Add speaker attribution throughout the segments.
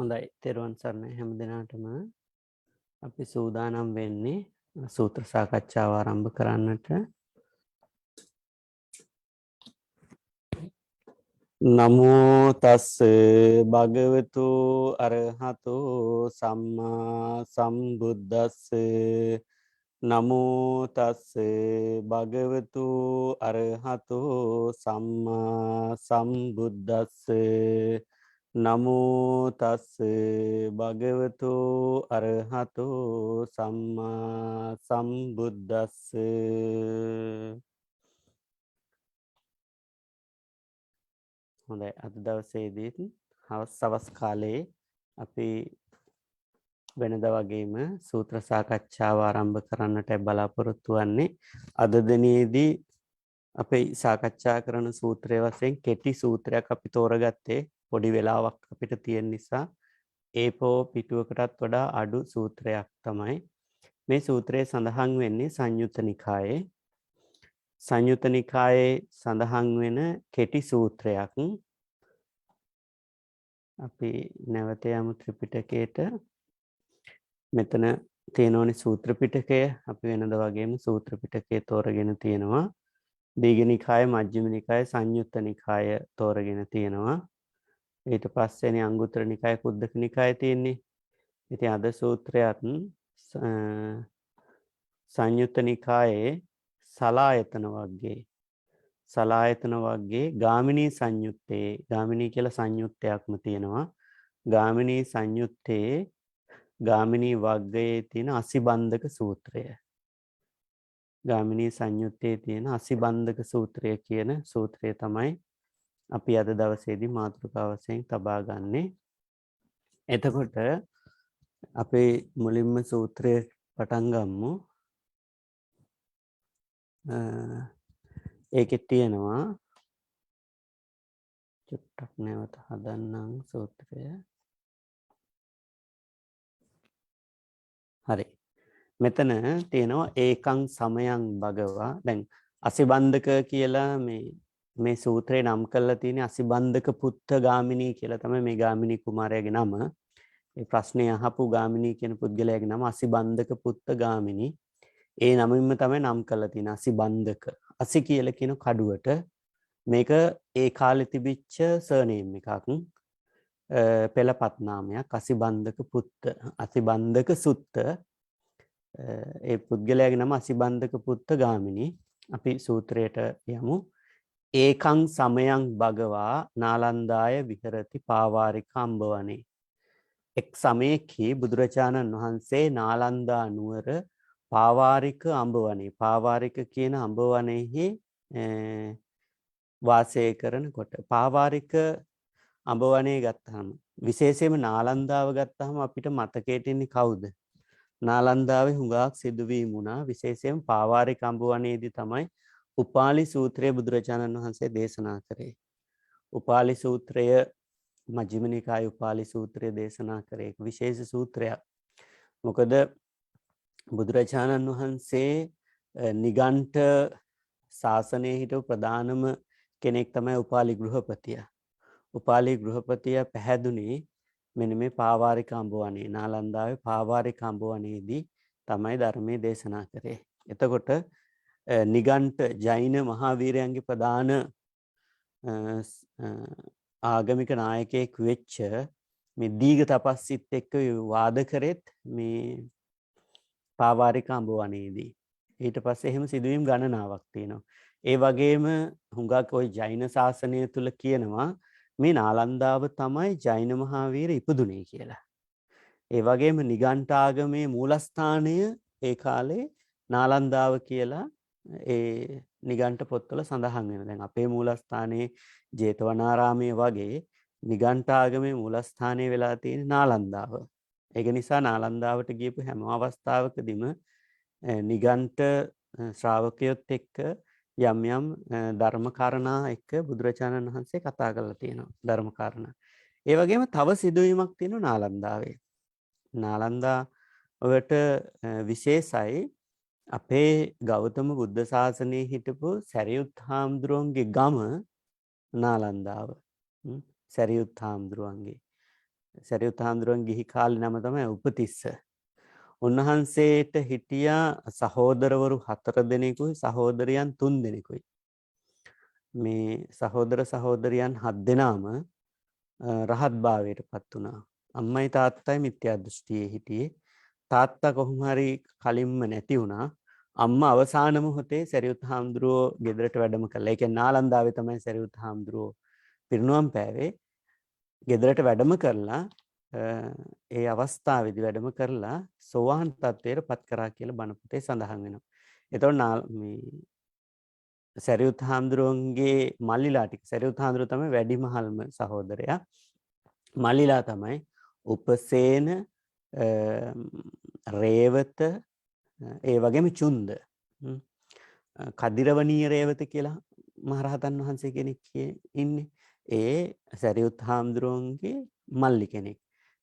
Speaker 1: හොඳයි තෙරුවන් සරණයි හැම දිනාටම අපි සූදානම් වෙන්නේ සූත්‍ර සාකච්ඡාව ආරම්භ කරන්නට. නමෝ තස්ස භගවතු අරහතෝ සම්මා සම්බුද්දස්ස. නමෝ තස්ස භගවතු අරහතෝ සම්මා සම්බුද්දස්ස. නමෝ තස්ස භගවතු අරහතෝ සම්මා සම්බුද්දස්ස. හොඳයි අද දවසේදීත් සවස් කාලයේ අපි වෙනද වගේම සූත්‍ර සාකච්ඡාව ආරම්භ කරන්නට බලාපොරොත්තු වෙන්නේ. අද දිනේදී අපේ සාකච්ඡා කරන සූත්‍රය වශයෙන් කෙටි සූත්‍රයක් අපි තෝරගත්තේ. පොඩි වෙලාවක් අපිට තියෙන නිසා ඒපෝ පිටුවකටත් වඩා අඩු සූත්‍රයක් තමයි මේ සූත්‍රයේ සඳහන් වෙන්නේ. සංයුත්ත නිකායේ සංයුත්ත නිකායේ සඳහන් වෙන කෙටි සූත්‍රයක්. අපි නැවත යමු ත්‍රිපිටකයට. මෙතන තියෙනෝනේ සූත්‍ර පිටකය. අපි වෙනද වගේම සූත්‍ර පිටකය තෝරගෙන තියෙනවා. දීඝ නිකාය, මජ්ක්‍ධිම නිකාය, සංයුත්ත නිකාය තෝරගෙන තියෙනවා. ඊට පස්සේනේ අංගුත්තර නිකාය, කුද්දක නිකාය තියෙන්නේ. ඉතින් අද සූත්‍රයත් සංයුත්ත නිකායේ සලායතන වර්ගයේ ගාමිනී සංයුත්තේ, ගාමිනී කියලා සංයුත්තයක්ම තියෙනවා. ගාමිනී සංයුත්තේ ගාමිනී වර්ගයේ තියෙන අසිබන්ධක සූත්‍රය. ගාමිනී සංයුත්තේ තියෙන අසිබන්ධක සූත්‍රය කියන සූත්‍රය තමයි අපි අද දවසේදී මාතෘකාව වශයෙන් තබා ගන්නේ. එතකොට අපේ මුලින්ම සූත්‍රය පටන් ගමු. ඒකෙත් තියෙනවා චුට්ටක් නැවත හදන්නම් සූත්‍රය. හරි. මෙතන තියෙනවා ඒකං සමයං භගවා. දැන් අසිබන්ධක කියලා මේ සූත්‍රේ නම් කරලා තියෙන්නේ අසිබන්ධක පුත්ත ගාමිනී කියලා තමයි මේ ගාමිනී කුමාරයාගේ නම. ඒ ප්‍රශ්නේ අහපු ගාමිනී කියන පුද්ගලයාගේ නම අසිබන්ධක පුත්ත ගාමිනී. ඒ නමින්ම තමයි නම් කරලා තියෙන්නේ අසිබන්ධක. අසි කියලා කියන කඩුවට. මේක ඒ කාලේ තිබිච්ච සර්නේම් එකක්. පෙළපත් නාමයක් අසිබන්ධක පුත්ත, අසිබන්ධක සුත්ත. ඒ පුද්ගලයාගේ නම අසිබන්ධක පුත්ත ගාමිනී. අපි සූත්‍රයට යමු. ඒකං සමයං භගවා නාලන්දාය විහෙරති පාවාරික අම්බවනේ. එක් සමයකී බුදුරජාණන් වහන්සේ නාලන්දා නුවර පාවාරික අම්බවනේ. පාවාරික කියන අම්බවනේහි වාසය කරනකොට පාවාරික අඹවනේ ගත්තාම විශේෂයෙන්ම නාලන්දාව ගත්තාම අපිට මතකයට එන්නේ කවුද? නාලන්දාවේ හුඟක් සිදුවීම් වුණා. විශේෂයෙන් පාවාරික අඹවනේදී තමයි උපාලි සූත්‍රය බුදුරජාණන් වහන්සේ දේශනා කරේ. උපාලි සූත්‍රය මජ්ක්‍ධිම නිකායේ උපාලි සූත්‍රය දේශනා කරේ විශේෂ සූත්‍රයක්. මොකද බුදුරජාණන් වහන්සේ නිගණ්ඨ ශාසනයේ හිටපු ප්‍රධානම කෙනෙක් තමයි උපාලි ගෘහපතියා. උපාලි ගෘහපතියා පැහැදුනේ මෙන්න මේ පාවාරික අඹවනේ. නාලන්දාවේ පාවාරික අඹවනේදී තමයි ධර්මයේ දේශනා කරේ. එතකොට නිගණ්ඨ ජෛන මහාවීරයන්ගේ ප්‍රධාන ආගමික නායකයෙක් වෙච්ච මේ දීඝ තපස්සිත් එක්ක වාද කරෙත් මේ පාවාරික අඹවනේදී. ඊට පස්සේ එහෙම සිදුවීම් ගණනාවක් තියෙනවා. ඒ වගේම හුඟක් ওই ජෛන ශාසනය තුල කියනවා මේ නාලන්දාව තමයි ජෛන මහාවීර ඉපදුනේ කියලා. ඒ වගේම නිගණ්ඨ ආගමේ මූලස්ථානය ඒ කාලේ නාලන්දාව කියලා ඒ නිගණ්ඨ පොත්වල සඳහන් වෙනවා. දැන් අපේ මූලස්ථානයේ ජේතවනාරාමයේ වගේ නිගණ්ඨ ආගමේ මූලස්ථානය වෙලා තියෙන නාලන්දාව. ඒක නිසා නාලන්දාවට ගියපු හැම අවස්ථාවකදීම නිගණ්ඨ ශ්‍රාවකයොත් එක්ක යම් යම් ධර්ම කාරණා එක්ක බුදුරජාණන් වහන්සේ කතා කරලා තියෙනවා ධර්ම කාරණා. ඒ වගේම තව සිදුවීමක් තියෙනවා නාලන්දාවේ. නාලන්දාවට විශේෂයි අපේ ගෞතම බුද්ධ ශාසනයේ හිටපු සරියුත් හාමුදුරුවන්ගේ ගම නාලන්දාව. සරියුත් හාමුදුරුවන්ගේ. සරියුත් හාමුදුරුවන් ගිහි කාලේ නම තමයි උපතිස්ස. උන්වහන්සේට හිටියා සහෝදරවරු 4 දෙනෙකුයි සහෝදරයන් 3 දෙනෙකුයි. මේ සහෝදර සහෝදරයන් 7 දෙනාම රහත් භාවයට පත් වුණා. අම්මයි තාත්තයි මිත්‍යා දෘෂ්ටියේ හිටියේ. තාත්තා කොහොම හරි කලින්ම නැති වුණා. අම්මා අවසාන මොහොතේ සරියුත් හාමුදුරුවෝ ගෙදරට වැඩම කළා. ඒ කියන්නේ නාලන්දාවේ තමයි සරියුත් හාමුදුරුවෝ පිරිනුවම් පෑවේ. ගෙදරට වැඩම කරලා ඒ අවස්ථාවේදී වැඩම කරලා සෝවාන් තත්ත්වයට පත් කරා කියලා බණ පොතේ සඳහන් වෙනවා. එතකොට මේ සරියුත් හාමුදුරුවන්ගේ මල්ලිලා ටික සරියුත් හාමුදුරුවෝ තමයි වැඩිමහල්ම සහෝදරයා. මල්ලිලා තමයි උපසේන, රේවත, ඒ වගේම චුන්ද. කදිරවණීය රේවත කියලා මහරහතන් වහන්සේ කෙනෙක් ඉන්නේ. ඒ සරියුත් හාමුදුරුවන්ගේ මල්ලි කෙනෙක්.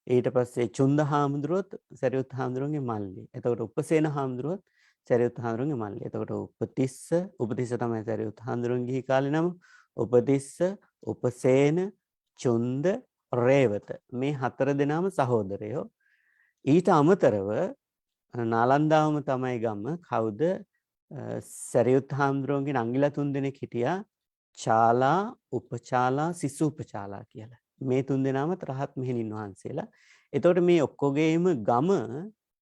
Speaker 1: ඊට පස්සේ චුන්ද හාමුදුරුවොත් සරියුත් හාමුදුරුවන්ගේ මල්ලි. එතකොට උපසේන හාමුදුරුවොත් සරියුත් හාමුදුරුවන්ගේ මල්ලි. එතකොට උපතිස්ස තමයි සරියුත් හාමුදුරුවන්ගේ ගිහි කාලේ නම. උපතිස්ස, උපසේන, චුන්ද, රේවත මේ 4 දෙනාම සහෝදරයෝ. ඊට අමතරව නාලන්දාවම තමයි ගම. කවුද? සරියුත් හාමුදුරුවන්ගේ නංගිලා 3 දෙනෙක් හිටියා. චාලා, උපචාලා, සිසුපචාලා කියලා. මේ 3 දෙනාම රහත් මෙහෙණින් වහන්සේලා. එතකොට මේ ඔක්කොගේම ගම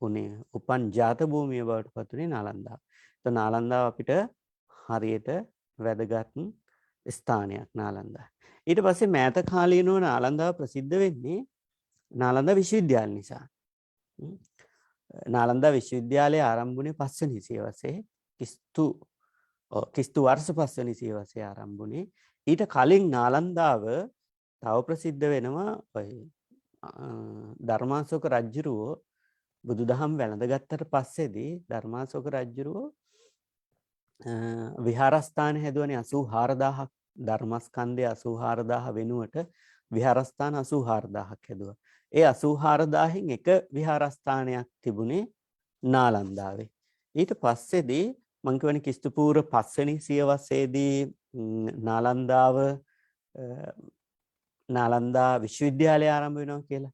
Speaker 1: උනේ උපන් ජාත භූමිය බවට පත් වුණේ නාලන්දාව. તો නාලන්දාව අපිට හරියට වැදගත් ස්ථානයක් නාලන්දා. ඊට පස්සේ මෑත කාලීනව නාලන්දාව ප්‍රසිද්ධ වෙන්නේ නාලන්දා විශ්වවිද්‍යාල නිසා. නාලන්දා විශ්වවිද්‍යාලය ආරම්භ වුණේ 5 වෙනි සියවසේ කිස්තු වර්ෂ 5 වෙනි සියවසේ ආරම්භ වුණේ. ඊට කලින් නාලන්දාව තව ප්‍රසිද්ධ වෙනවා ඔය ධර්මාශෝක රජුරෝ බුදුදහම වැළඳගත්තට පස්සේදී ධර්මාශෝක රජුරෝ විහාරස්ථාන හැදුවනේ 84000ක්. ධර්මස්කන්ධය 84000 වෙනුවට විහාරස්ථාන 84000ක් හැදුවා. ඒ 84000න් එක විහාරස්ථානයක් තිබුණේ නාලන්දාවේ. ඊට පස්සේදී මං කියවනේ ක්‍රිස්තු පූර්ව 5 වෙනි සියවසේදී නාලන්දා විශ්වවිද්‍යාලය ආරම්භ වෙනවා කියලා.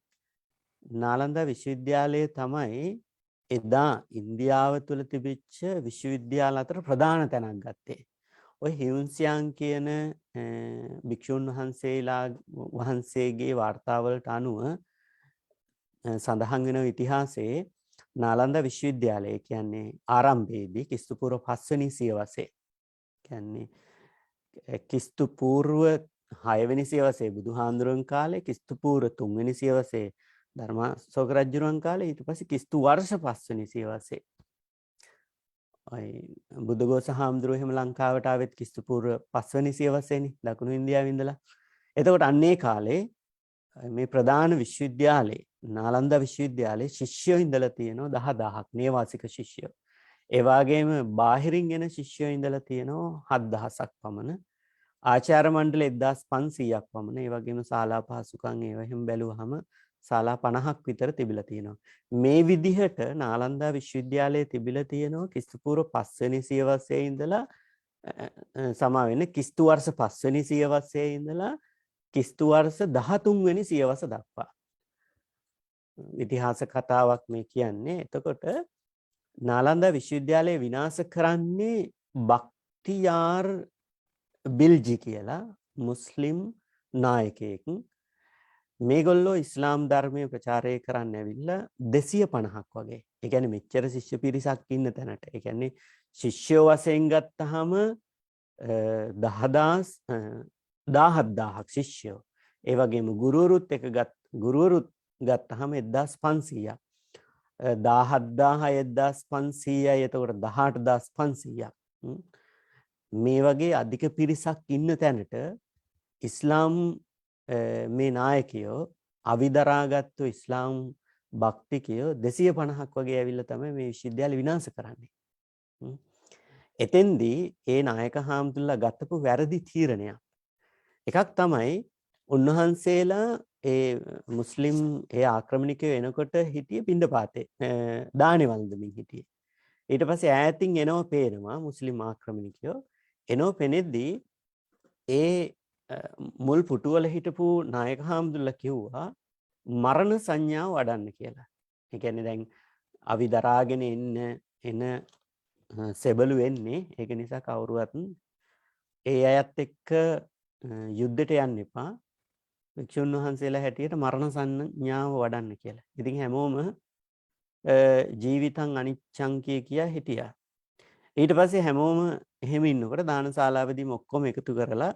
Speaker 1: නාලන්දා විශ්වවිද්‍යාලය තමයි එදා ඉන්දියාව තුළ තිබිච්ච විශ්වවිද්‍යාල අතර ප්‍රධාන තැනක් ගත්තේ. ඔය හියුන්සියාන් කියන භික්ෂුන් වහන්සේගේ වාර්තාවලට අනුව සඳහන් වෙන ඉතිහාසයේ නාලන්දා විශ්වවිද්‍යාලය කියන්නේ ආරම්භයේදී ක්‍රිස්තු පූර්ව 5 වෙනි සියවසේ කියන්නේ ක්‍රිස්තු පූර්ව 6 වෙනි සියවසේ බුදුහාඳුරන් කාලේ, ක්‍රිස්තු පූර්ව 3 වෙනි සියවසේ ධර්මාශෝක රජුරුවන් කාලේ, ඊට පස්සේ ක්‍රිස්තු වර්ෂ 5 වෙනි සියවසේ ඔය බුදුගෝස හාමුදුරුවෝ එහෙම ලංකාවට ආවෙත් ක්‍රිස්තු පූර්ව 5 වෙනි සියවසේනේ දකුණු ඉන්දියාවේ ඉඳලා. එතකොට අන්නේ කාලේ මේ ප්‍රධාන විශ්වවිද්‍යාලේ නාලන්දා විශ්වවිද්‍යාලේ ශිෂ්‍යයෝ ඉඳලා තියෙනවා 10000ක් නේවාසික ශිෂ්‍යයෝ. ඒ වගේම බාහිරින් එන ශිෂ්‍යයෝ ඉඳලා තියෙනවා 7000ක් පමණ. ආචාර්ය මණ්ඩල 1500ක් පමණ. ඒ වගේම ශාලා පහසුකම් ඒව එහෙම බැලුවහම ශාලා 50ක් විතර තිබිලා තියෙනවා. මේ විදිහට නාලන්දා විශ්වවිද්‍යාලයේ තිබිලා තියෙනවා ක්‍රිස්තු පූර්ව 5 වෙනි සියවසේ ඉඳලා සමා වෙන්නේ ක්‍රිස්තු වර්ෂ 5 වෙනි සියවසේ ඉඳලා ක්‍රිස්තු වර්ෂ 13 වෙනි සියවස දක්වා. ඉතිහාස කතාවක් මේ කියන්නේ. එතකොට නාලන්දා විශ්වවිද්‍යාලය විනාශ කරන්නේ බක්තියාර් බිල්ජි කියලා මුස්ලිම් නායකයෙක්. මේගොල්ලෝ ඉස්ලාම් ධර්මය ප්‍රචාරය කරන්න ඇවිල්ලා 250ක් වගේ. ඒ කියන්නේ මෙච්චර ශිෂ්‍ය පිරිසක් ඉන්න තැනට. ඒ කියන්නේ ශිෂ්‍යෝ වශයෙන් ගත්තාම 17000ක් ශිෂ්‍යෝ. ඒ වගේම ගුරුවරුත් ගත්තාම 1500ක්. 17000 1500යි එතකොට 18500ක්. මේ වගේ අධික පිරිසක් ඉන්න තැනට ඉස්ලාම් මේ නායකයෝ අවිදරාගත්තු ඉස්ලාම් භක්තිකයෝ 250ක් වගේ ඇවිල්ලා තමයි මේ විශ්වවිද්‍යාලය විනාශ කරන්නේ. එතෙන්දී ඒ නායක හාමුදුරුවෝ ගත්තපු වැරදි තීරණයක්. එකක් තමයි උන්වහන්සේලා ඒ මුස්ලිම් ඒ ආක්‍රමණිකයෝ එනකොට හිටියේ පිණ්ඩපාතේ දානේ වළඳමින් හිටියේ. ඊට පස්සේ ඈතින් එනවා පේනවා මුස්ලිම් ආක්‍රමණිකයෝ. එනවා පෙනෙද්දී ඒ මුල් පුටුවල හිටපු නායක හාමුදුරුවෝ කිව්වා මරණ සංඥාව වඩන්න කියලා. ඒ කියන්නේ දැන් අවි දරාගෙන එන සෙබළු වෙන්නේ ඒක නිසා කවුරුවත් ඒ අයත් එක්ක යුද්ධයට යන්න එපා. වික්ෂුන් වහන්සේලා හැටියට මරණ සංඥාව වඩන්න කියලා. ඉතින් හැමෝම ජීවිතං අනිච්චං කියා හිටියා. ඊට පස්සේ හැමෝම එහෙම ඉන්නකොට දානශාලාවේදීම ඔක්කොම එකතු කරලා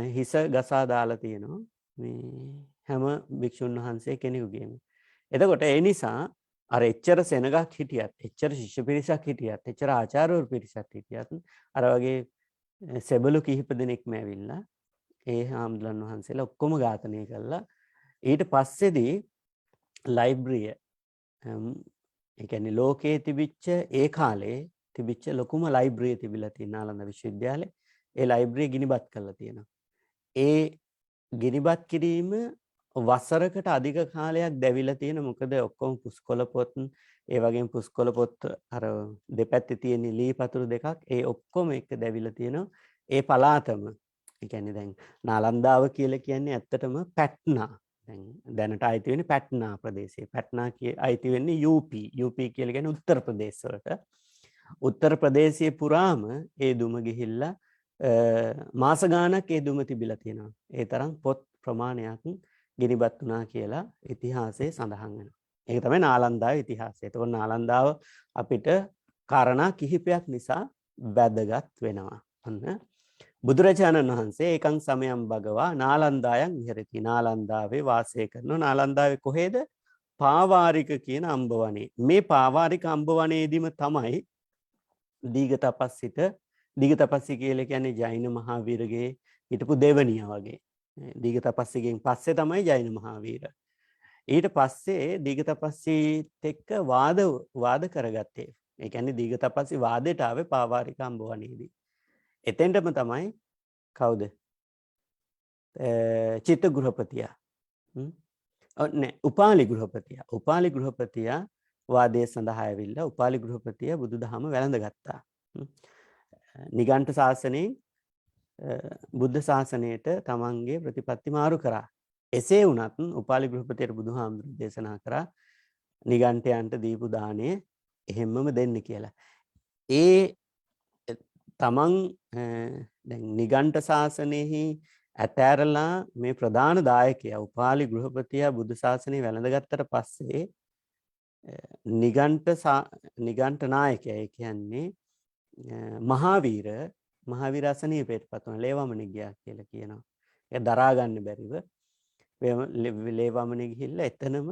Speaker 1: හිස ගසා දාලා තියෙනවා මේ හැම භික්ෂුන් වහන්සේ කෙනෙකුගේම. එතකොට ඒ නිසා අර එච්චර සෙනගක් හිටියත්, එච්චර ශිෂ්‍ය පිරිසක් හිටියත්, එච්චර ආචාර්යවරු පිරිසක් හිටියත් අර වගේ සෙබළු කිහිප දෙනෙක්ම ඇවිල්ලා ඒ හාමුදුරන් වහන්සේලා ඔක්කොම ඝාතනය කළා. ඊට පස්සේදී ලයිබ්‍රරිය ඒ කියන්නේ ලෝකයේ තිබිච්ච ඒ කාලේ තිබිච්ච ලොකුම ලයිබ්‍රරිය තිබිලා තියෙන නාලන්ද විශ්වවිද්‍යාලේ ඒ ලයිබ්‍රරිය ගිනිබත් කරලා තියෙනවා. ඒ ගිනිබත් කිරීම වසරකට අධික කාලයක් දැවිලා තියෙන මොකද ඔක්කොම පුස්කොළ පොත් ඒ වගේම පුස්කොළ පොත් අර දෙපැත්තේ තියෙන ලී පතුරු දෙකක් ඒ ඔක්කොම එක දැවිලා තියෙනවා. ඒ පළාතම ඒ කියන්නේ දැන් නාලන්දාව කියලා කියන්නේ ඇත්තටම පැට්නා. දැනට අයිති වෙන්නේ පැට්නා ප්‍රදේශයේ. පැට්නා අයිති වෙන්නේ UP. UP කියලා කියන්නේ උත්තර ප්‍රදේශ වලට. උත්තර ප්‍රදේශයේ පුරාම ඒ දුම ගිහිල්ලා මාස ගාණක් ඒ දුම තිබිලා තියෙනවා. ඒ තරම් පොත් ප්‍රමාණයක් ගිනිබත් වුණා කියලා ඉතිහාසයේ සඳහන් වෙනවා. ඒක තමයි නාලන්දාවේ ඉතිහාසය. ඒතකොට නාලන්දාව අපිට කාරණා කිහිපයක් නිසා වැදගත් වෙනවා. අන්න බුදුරජාණන් වහන්සේ ඒකං සමයං භගවා නාලන්දායන් විහෙරති. නාලන්දාවේ වාසය කරනවා. නාලන්දාවේ කොහෙද? පාවාරික කියන අම්බවනේ. මේ පාවාරික අම්බවනේදීම තමයි දීඝතපස්සිත දීඝතපස්සි කියලා කියන්නේ ජෛන මහාවීරගේ හිටපු දෙවණියා වගේ. දීඝතපස්සිගෙන් පස්සේ තමයි ජෛන මහාවීර. ඊට පස්සේ දීඝතපස්සිත් එක්ක වාද කරගත්තේ. ඒ කියන්නේ දීඝතපස්සි වාදයට ආවේ පාවාරික අම්බවනේදී. එතෙන්ටම තමයි කවුද? චිත්තගෘහපතියා. නෑ උපාලි ගෘහපතියා. උපාලි ගෘහපතියා වාදයේ සඳහා ඇවිල්ලා උපාලි ගෘහපතියා බුදුදහම වැළඳගත්තා. නිගණ්ඨ ශාසනයෙන් බුද්ධ ශාසනයට තමන්ගේ ප්‍රතිපත්ති මාරු කරා. එසේ වුණත් උපාලි ගෘහපතියට බුදුහාමුදුරුවෝ දේශනා කරා නිගණ්ඨයන්ට දීපු දාණය එහෙම්මම දෙන්න කියලා. ඒ තමන් දැන් නිගණ්ඨ ශාසනයෙහි ඇතෑරලා මේ ප්‍රධාන දායකයා උපාලි ගෘහපතියා බුදු ශාසනය වැළඳගත්තට පස්සේ නිගණ්ඨ නායකයා ඒ කියන්නේ මහාවීර අසනීපයටපත් වුණා. ලේවමනේ ගියා කියලා කියනවා. ඒක දරා ගන්න බැරිව ලේවමනේ ගිහිල්ලා එතනම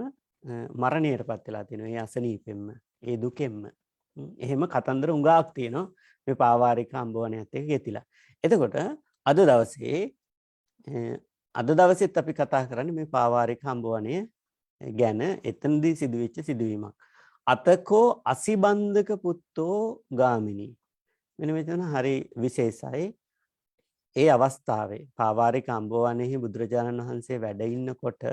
Speaker 1: මරණයටපත් වෙලා තිනවා. ඒ අසනීපෙම්ම, ඒ දුකෙම්ම. එහෙම කතන්දර උඟාක් තියෙනවා මේ පාවාරික අම්බවණයත් එක්ක ගෙතිලා. එතකොට අද දවසෙත් අපි කතා කරන්නේ මේ පාවාරික අම්බවණය ගැන. එතනදී සිදුවෙච්ච සිදුවීමක්. අතකෝ අසිබන්ධක පුත්තෝ ගාමිනී. මෙන්න මෙතන හරි විශේෂයි. ඒ අවස්ථාවේ පාවාරික අම්බවණෙහි බුදුරජාණන් වහන්සේ වැඩ ඉන්නකොට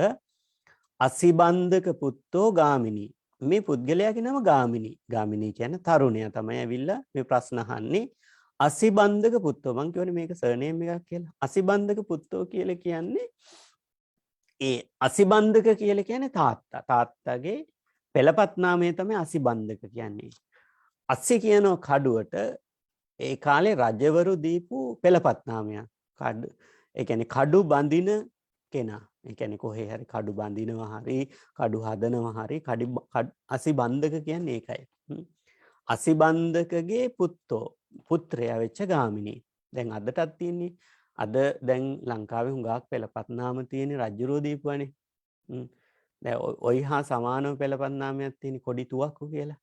Speaker 1: අසිබන්ධක පුත්තෝ ගාමිනී. මේ පුද්ගලයාගේ නම ගාමිනී. ගාමිනී කියන්නේ තරුණයා තමයි ඇවිල්ලා මේ ප්‍රශ්න අහන්නේ. අසිබන්ධක පුත්තෝ මං කියවනේ මේක සර්නේම් එකක් කියලා. අසිබන්ධක පුත්තෝ කියලා කියන්නේ ඒ අසිබන්ධක කියලා කියන්නේ තාත්තා. තාත්තගේ පෙළපත් නාමය තමයි අසිබන්ධක කියන්නේ. අස්සි කියන කඩුවට ඒ කාලේ රජවරු දීපු පෙළපත් නාමයක්. ඒ කියන්නේ කඩු බඳින කෙනා. ඒ කියන්නේ කොහේ හරි කඩු බඳිනවා හරි කඩු හදනවා හරි අසිබන්ධක කියන්නේ ඒකයි. අසිබන්ධකගේ පුත්‍රයා වෙච්ච ගාමිනී. දැන් අදටත් තියෙන්නේ. අද දැන් ලංකාවේ හුඟක් පෙළපත් නාම තියෙන රජුරෝ දීපුවානේ. දැන් ඔයි හා සමානව පෙළපත් නාමයක් තියෙන කොඩි තුවක්කු කියලා.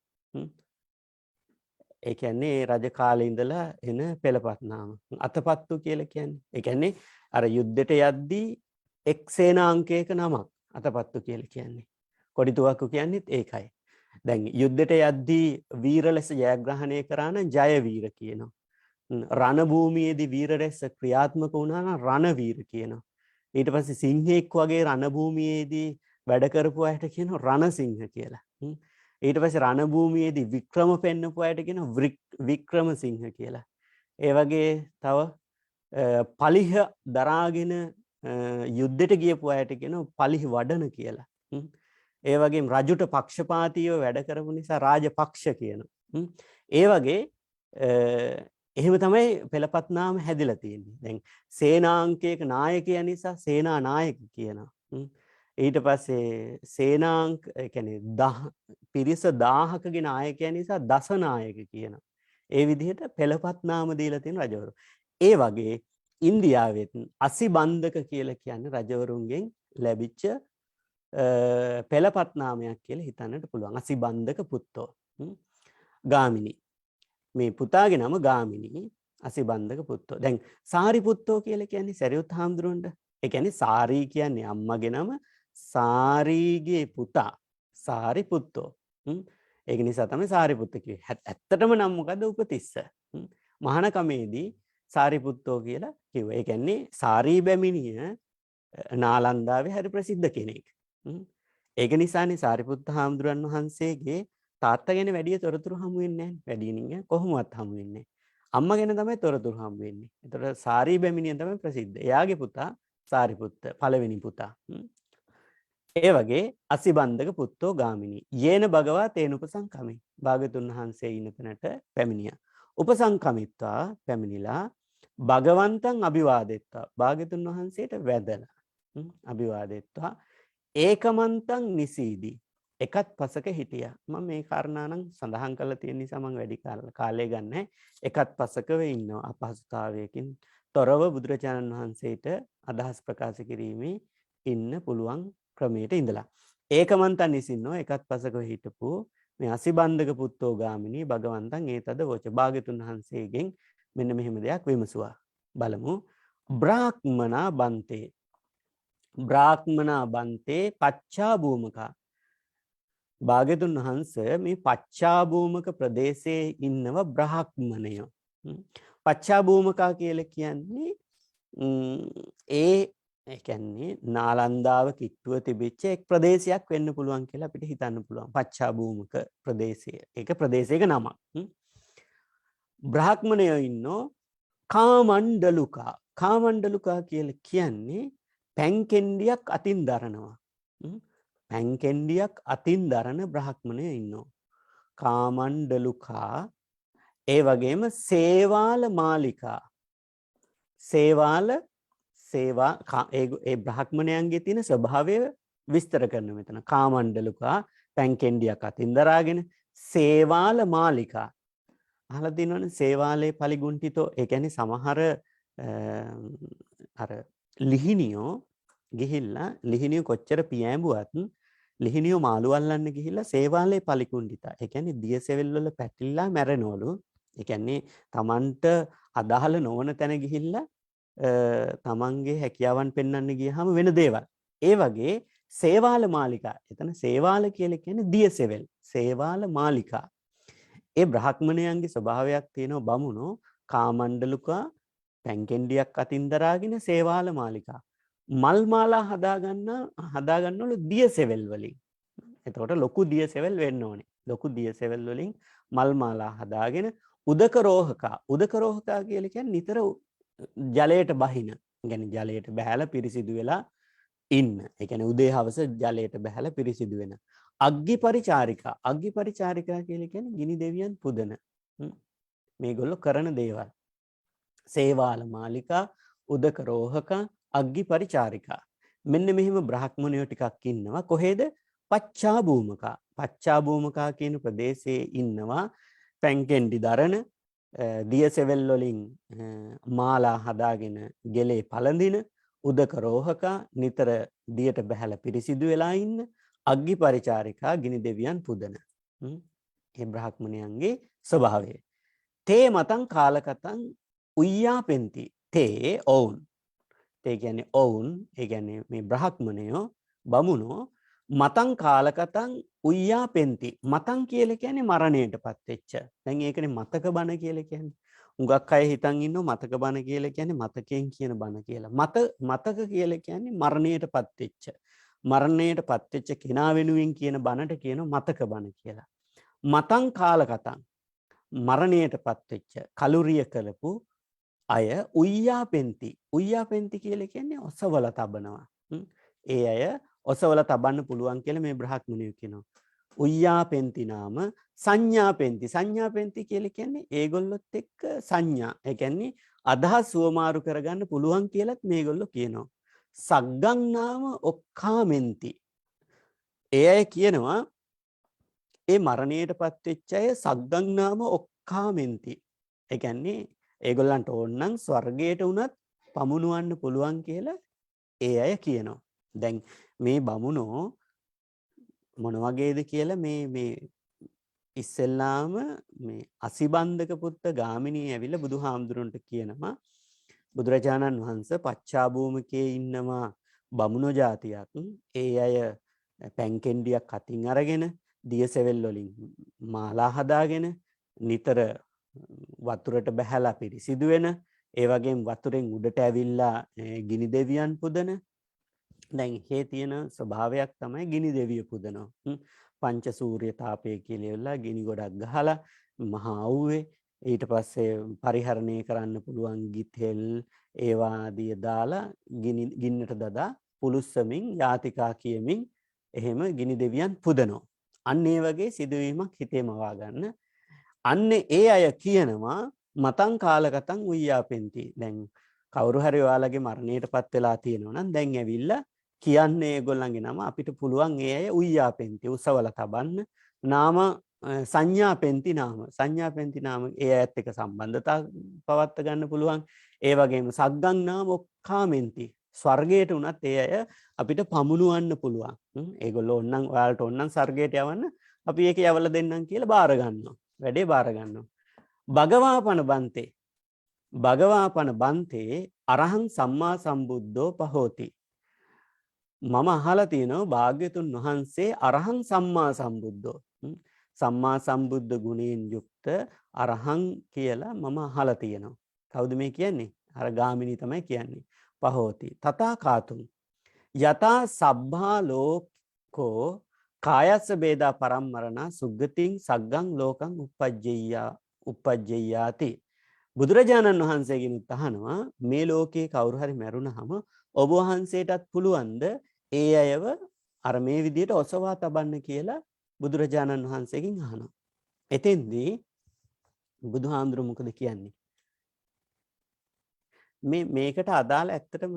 Speaker 1: ඒ කියන්නේ රජ කාලේ ඉඳලා එන පෙළපත් නාම. අතපත්තු කියලා කියන්නේ. ඒ කියන්නේ අර යුද්ධයට යද්දී එක් සේනාංකයක නමක් අතපත්තු කියලා කියන්නේ. කොඩි තුවක්කු කියන්නේත් ඒකයි. දැන් යුද්ධයට යද්දී වීර ලෙස ජයග්‍රහණය කරා නම් ජයවීර කියනවා. රණ භූමියේදී වීර රැස් ක්‍රියාත්මක වුණා නම් රණවීර කියනවා. ඊට පස්සේ සිංහෙක් වගේ රණ භූමියේදී වැඩ කරපු අයට කියනවා රණසිංහ කියලා. ඊට පස්සේ රණ භූමියේදී වික්‍රම පෙන්නපු අයට කියනවා වික්‍රමසිංහ කියලා. ඒ වගේ තව පලිහ දරාගෙන යුද්ධයට ගියපු අයට කියනවා පලිහි වඩන කියලා. ඒ වගේම රජුට පක්ෂපාතීව වැඩ කරපු නිසා රාජපක්ෂ කියනවා. ඒ වගේ එහෙම තමයි පෙළපත් නාම හැදිලා තියෙන්නේ. දැන් සේනාංකයක නායකයා නිසා සේනා නායක කියනවා. ඊට පස්සේ සේනාංක ඒ කියන්නේ පිරිස 1000කගේ නායකයා නිසා දසනායක කියනවා. ඒ විදිහට පෙළපත් නාම දීලා තියෙන රජවරු. ඒ වගේ ඉන්දියාවෙත් අසිබන්ධක කියලා කියන්නේ රජවරුන්ගෙන් ලැබිච්ච පෙළපත් නාමයක් කියලා හිතන්නට පුළුවන්. අසිබන්ධක පුත්තෝ. ගාමිණී. මේ පුතාගේ නම ගාමිණී අසිබන්ධක පුත්තෝ. දැන් සාරිපුත්තෝ කියලා කියන්නේ සරියුත් හාමුදුරන්ට. ඒ කියන්නේ සාරී කියන්නේ අම්මගේ නම, සාරීගේ පුතා සාරිපුත්තෝ. ඒක නිසා තමයි සාරිපුත්ත කිව්වේ. ඇත්තටම නම් මොකද්ද? උපතිස්ස. මහානකමේදී සාරිපුත්තෝ කියලා කිව්වා. ඒ කියන්නේ සාරී බැමිණිය නාලන්දාවේ හරි ප්‍රසිද්ධ කෙනෙක්. ඒක නිසානේ සාරිපුත්ත හාමුදුරන් වහන්සේගේ තාත්තා ගැන වැඩි තොරතුරු හමු වෙන්නේ නැහැ. වැඩිණිය කොහොමවත් හමු වෙන්නේ නැහැ. අම්මා ගැන තමයි තොරතුරු හමු වෙන්නේ. ඒතකොට සාරී බැමිණිය තමයි ප්‍රසිද්ධ. එයාගේ පුතා සාරිපුත්ත පළවෙනි පුතා. ඒ වගේ අසිබන්ධක පුත්තෝ ගාමිණී. යේන භගවා තේන උපසංකමේ. භාගතුන් වහන්සේ ඉන්න තැනට පැමිණියා. උපසංකමිත්වා පැමිණිලා භගවන්තං අභිවාදෙත්වා. භාගතුන් වහන්සේට වැදලා. අභිවාදෙත්වා ඒකමන්තං නිසීදී. එකත් පසක හිටියා. මම මේ කාරණා නම් සඳහන් කරලා තියෙන නිසා මම වැඩි කාලය ගන්නෑ. එකත් පසකව ඉන්නවා. අපහසුතාවයකින් තොරව බුදුරජාණන් වහන්සේට අදහස් ප්‍රකාශ කිරීමේ ඉන්න පුළුවන් ක්‍රමයට ඉඳලා. ඒකමන්තං නිසින්නෝ එකත් පසකව හිටපු මේ අසිබන්ධක පුත්තෝ ගාමිණී භගවන්තං ඒතද වච. භාග්‍යතුන් වහන්සේගෙන් මෙන්න මෙහෙම දෙයක් විමසුවා. බලමු. බ්‍රාහ්මනා බන්තේ. බ්‍රාහ්මනා බන්තේ පච්චා භූමකා. භාග්‍යතුන් වහන්සේ මේ පච්චා භූමක ප්‍රදේශයේ ඉන්නව බ්‍රාහ්මණයෝ. පච්චා භූමකා කියලා කියන්නේ ඒ කියන්නේ නාලන්දාව කිට්ටුව තිබිච්ච එක් ප්‍රදේශයක් වෙන්න පුළුවන් කියලා අපිට හිතන්න පුළුවන්. පච්චා භූමක ප්‍රදේශය. ඒක ප්‍රදේශයක නමක්. බ්‍රාහ්මණයෝ ඉන්නෝ කාමණ්ඩලුකා. කාමණ්ඩලුකා කියලා කියන්නේ පැන්කෙන්ඩියක් අතින් දරනවා. පැන්කෙන්ඩියක් අතින් දරන බ්‍රාහ්මණයෝ ඉන්නෝ. කාමණ්ඩලුකා. ඒ වගේම සේවාල මාලිකා. සේවාල සේවා ඒ බ්‍රාහ්මණයන්ගේ තියෙන ස්වභාවය විස්තර කරන මෙතන. කාමණ්ඩලුකා පැන්කෙන්ඩියක් අතින් දරාගෙන සේවාල මාලිකා. අහලා තියෙනවනේ සේවාලේ පලිගුන්ටිතෝ. ඒ කියන්නේ සමහර අර ලිහිනියෝ ගිහිල්ලා ලිහිනියෝ කොච්චර පියෑඹුවත් ලිහිනියෝ මාළු අල්ලන්න ගිහිල්ලා සේවාලේ පලිකුණ්ඩිතා. ඒ කියන්නේ දියසෙවල් වල පැටිලා මැරෙනවලු. ඒ කියන්නේ Tamanට අදාළ නොවන තැන ගිහිල්ලා තමන්ගේ හැකියාවන් පෙන්වන්න ගියහම වෙන දේවල්. ඒ වගේ සේවාල මාලිකා. එතන සේවාල කියලා කියන්නේ දියසෙවල්. සේවාල මාලිකා. ඒ බ්‍රාහ්මණයන්ගේ ස්වභාවයක් තියෙනවා බමුණෝ කාමණ්ඩලුකා පැන්කෙන්ඩියක් අතින් දරාගෙන සේවාල මාලිකා. මල් මාලා හදාගන්නවලු දියසෙවල් වලින්. එතකොට ලොකු දියසෙවල් වෙන්න ඕනේ. ලොකු දියසෙවල් වලින් මල් මාලා හදාගෙන උදකරෝහකා. උදකරෝහකා කියලා කියන්නේ නිතර ජලයට බහින. කියන්නේ ජලයට බහැලා පිරිසිදු වෙලා ඉන්න. ඒ කියන්නේ උදේ හවස ජලයට බහැලා පිරිසිදු වෙන. අග්ගි පරිචාරිකා. අග්ගි පරිචාරිකා කියලා කියන්නේ ගිනි දෙවියන් පුදන. මේගොල්ලෝ කරන දේවල්. සේවාල මාලිකා, උදකරෝහකා, අග්ගි පරිචාරිකා. මෙන්න මෙහිම බ්‍රාහ්මණයෝ ටිකක් ඉන්නවා. කොහෙද? පච්චා භූමකා. පච්චා භූමකා කියන ප්‍රදේශයේ ඉන්නවා පැන්කෙන්ඩි දරන දියසෙවල් වලින් මාලා හදාගෙන ගෙලේ පළඳින උදකරෝහකා නිතර දියට බහැලා පිරිසිදු වෙලා ඉන්න අග්ගි පරිචාරිකා ගිනි දෙවියන් පුදන. මේ බ්‍රාහ්මණයන්ගේ ස්වභාවය. තේ මතං කාලකතං උయ్యాපෙන්ති. තේ ඔවුන්. තේ කියන්නේ ඔවුන්. ඒ කියන්නේ මේ බ්‍රාහ්මණයෝ බමුණෝ මතං කාලකතං උయ్యాපෙන්ති. මතං කියලා කියන්නේ මරණයටපත් වෙච්ච. දැන් ඒකනේ මතක බණ කියලා කියන්නේ. උඟක් අය හිතන් ඉන්නව මතක බණ කියලා කියන්නේ මතකයෙන් කියන බණ කියලා. මතක කියලා කියන්නේ මරණයටපත් වෙච්ච. මරණයටපත් වෙච්ච කෙනා වෙනුවෙන් කියන බණට කියනවා මතක බණ කියලා. මතං කාලකතං මරණයටපත් වෙච්ච කලුරිය කළපු අය උయ్යාපෙන්ති කියලා කියන්නේ ඔසවලා තබනවා. ඒ අය ඔසවලා තබන්න පුළුවන් කියලා මේ බ්‍රහ්මණයෝ කියනවා. උయ్යාපෙන්ති නාම සංඥාපෙන්ති කියලා කියන්නේ ඒගොල්ලොත් එක්ක සංඥා. ඒ කියන්නේ අදහස් සුවමාරු කරගන්න පුළුවන් කියලාත් මේගොල්ලෝ කියනවා. සග්ගං නාම ඔක්කාමෙන්ති. ඒ අය කියනවා ඒ මරණයටපත් වෙච්ච අය සග්ගං නාම ඔක්කාමෙන්ති. ඒ කියන්නේ ඒගොල්ලන්ට ඕනනම් ස්වර්ගයට උනත් පමුණුවන්න පුළුවන් කියලා ඒ අය කියනවා. දැන් මේ බමුණෝ මොන වගේද කියලා මේ ඉස්සෙල්ලාම මේ අසිබන්ධක පුත්ත ගාමිණී ඇවිල්ලා බුදුහාමුදුරන්ට කියනවා බුදුරජාණන් වහන්සේ පච්චාභූමිකයේ ඉන්නවා බමුණෝ జాතියක්. ඒ අය පැන්කෙන්ඩියක් අතින් අරගෙන දියසෙවල් වලින් මාලා හදාගෙන නිතර වතුරට බැහැලා පිරිසිදු වෙන, ඒ වගේම වතුරෙන් උඩට ඇවිල්ලා ගිනි දෙවියන් පුදන. දැන් හේ තියෙන ස්වභාවයක් තමයි ගිනි දෙවිය පුදනවා. පංච සූර්ය තාපය කියලා ගිනි ගොඩක් ගහලා මහා අවුවේ ඊට පස්සේ පරිහරණය කරන්න පුළුවන් ගිතෙල් ඒවා ආදී දාලා ගින්නට දදා පුලුස්සමින් යාතිකා කියමින් එහෙම ගිනි දෙවියන් පුදනවා. අන්න ඒ වගේ සිදුවීමක් හිතේ මවා ගන්න. අන්න ඒ අය කියනවා මතං කාලකතං උయ్యాපෙන්ති. දැන් කවුරු හරි ඔයාලගේ මරණයටපත් වෙලා තියෙනවා නම් දැන් ඇවිල්ලා කියන්නේ ඒගොල්ලන්ගේ නම අපිට පුළුවන් ඒ අය උయ్యాපෙන්ති උසවලා තබන්න. නාම සංඥාපෙන්ති නාම ඒ අයත් එක්ක සම්බන්ධතා පවත්වා ගන්න පුළුවන්. ඒ වගේම සග්ගං නාම ඔක්කාමෙන්ති. ස්වර්ගයට උනත් ඒ අය අපිට පමුණුවන්න පුළුවන්. ඒගොල්ලෝ ඕනනම් ඔයාලට ඕනනම් ස්වර්ගයට යවන්න අපි ඒක යවලා දෙන්නම් කියලා බාර ගන්නවා. වැඩේ බාර ගන්නවා. භගවාපන බන්තේ අරහං සම්මා සම්බුද්ධෝ පහෝති. මම අහලා තියෙනවා භාග්‍යතුන් වහන්සේ අරහං සම්මා සම්බුද්ධෝ. සම්මා සම්බුද්ධ ගුණයෙන් යුක්ත අරහං කියලා මම අහලා තියෙනවා. කවුද මේ කියන්නේ? අර ගාමිණී තමයි කියන්නේ. පහෝති තථා කාතුම් යතා සබ්බා ලෝකෝ කායස්ස බේදා පරම්මරණ සුග්ගතින් සග්ගං ලෝකං උප්පජ්ජයාති. බුදුරජාණන් වහන්සේගෙන් අහනවා මේ ලෝකේ කවුරු හරි මැරුණාම ඔබ වහන්සේටත් පුළුවන්ද ඒ අයව අර මේ විදිහට ඔසවා තබන්න කියලා බුදුරජාණන් වහන්සේගෙන් අහනවා. එතෙන්දී බුදුහාමුදුරු මොකද කියන්නේ? මේකට අදාළ ඇත්තටම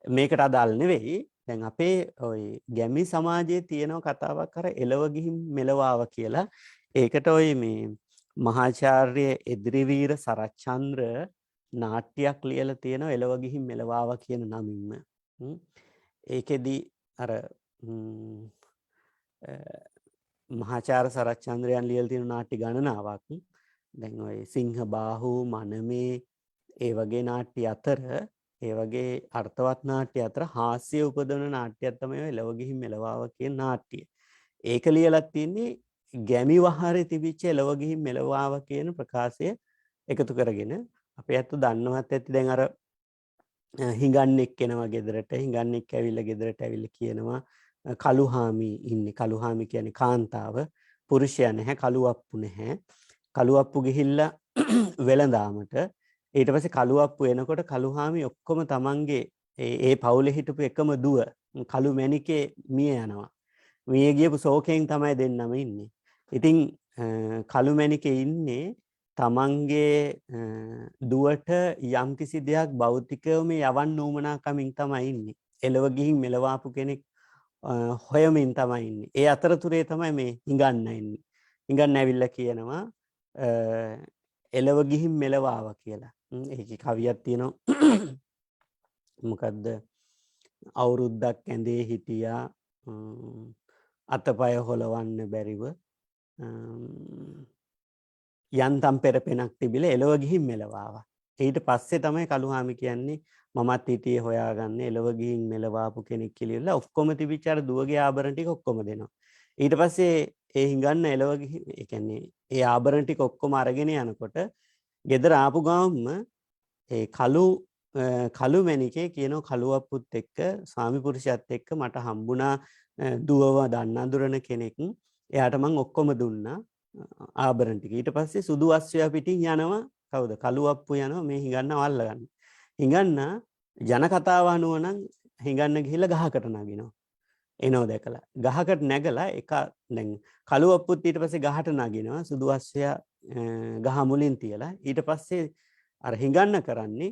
Speaker 1: මේකට අදාළ නෙවෙයි. දැන් අපේ ওই ගැමි සමාජයේ තියෙන කතාවක් අර එළව ගිහින් මෙලවාව කියලා. ඒකට ওই මේ මහාචාර්ය එදිරිවීර සරච්චන්ද්‍ර නාට්‍යයක් ලියලා තියෙනවා එළව ගිහින් මෙලවාව කියන නමින්ම. ඒකෙදි අර මහාචාර්ය සරච්චන්ද්‍රයන් ලියලා තියෙන නාට්‍ය ගණනාවක්. දැන් ওই සිංහ බාහු මනමේ ඒ වගේ නාට්‍ය අතර ඒ වගේ අර්ථවත් නාට්‍ය අතර හාස්‍ය උපදවන නාට්‍යයක් තමයි ඔය එළව ගිහින් මෙලවාව කියන නාට්‍ය. ඒක ලියලා තින්නේ ගැමි වහරේ තිබිච්ච එළව ගිහින් මෙලවාව කියන ප්‍රකාශය එකතු කරගෙන. අපේ අතට දන්නවත් ඇති දැන් අර හිඟන්නෙක් එනවා ගෙදරට. හිඟන්නෙක් ඇවිල්ලා ගෙදරට ඇවිල්ලා කියනවා කළුහාමි ඉන්නේ. කළුහාමි කියන්නේ කාන්තාව. පුරුෂයා නැහැ. කළුවප්පු නැහැ. කළුවප්පු ගිහිල්ලා වෙළඳාමට ඊට පස්සේ කළුවප්පු එනකොට කළුහාමි ඔක්කොම තමන්ගේ ඒ පවුලේ හිටපු එකම දුව කළු මැණිකේ මිය යනවා. මිය ගියපු ශෝකයෙන් තමයි දෙන්නම ඉන්නේ. ඉතින් කළු මැණිකේ ඉන්නේ තමන්ගේ දුවට යම්කිසි දෙයක් භෞතිකවම යවන්න උවමනා කමින් තමයි ඉන්නේ. එළව ගිහින් මෙලවාපු කෙනෙක් හොයමින් තමයි ඉන්නේ. ඒ අතරතුරේ තමයි මේ හිඟන්න ඉන්නේ. හිඟන්න ඇවිල්ලා කියනවා එළව ගිහින් මෙලවාව කියලා. ඒකේ කවියක් තියෙනවා. මොකද්ද? අවුරුද්දක් ඇඳේ හිටියා අතපය හොලවන්න බැරිව යන්තම් පෙරපෙනක් තිබිලා එළව ගිහින් මෙලවාවා. ඊට පස්සේ තමයි කළුහාමි කියන්නේ මමත් හිටියේ හොයාගන්න එළව ගිහින් මෙලවාපු කෙනෙක් කියලා ඔක්කොම තිබිච්ච අර දුවගේ ආභරණ ටික ඔක්කොම දෙනවා. ඊට පස්සේ ඒ හිඟන්න එළව ගිහින් ඒ කියන්නේ ඒ ආභරණ ටික ඔක්කොම අරගෙන යනකොට ගෙදර ආපු ගාම්ම ඒ කළු මැණිකේ කියනවා කළුවප්පුත් එක්ක ස්වාමි පුරුෂයත් එක්ක මට හම්බුණා දුවව දන්න අඳුරන කෙනෙක්. එයාට මං ඔක්කොම දුන්නා ආභරණ ටික. ඊට පස්සේ සුදු අස්සයා පිටින් යනවා කවුද කළුවප්පු යනවා මේ හිඟන්නව අල්ලගන්න. හිඟන්න ජන කතාව අනුව නම් හිඟන්න ගිහිල්ලා ගහකට නගිනවා. එනෝ දැකලා ගහකට නැගලා එක දැන් කළුවප්පුත් ඊට පස්සේ ගහට නගිනවා සුදු අස්සයා ගහ මුලින් තියලා ඊට පස්සේ අර හිඟන්න කරන්නේ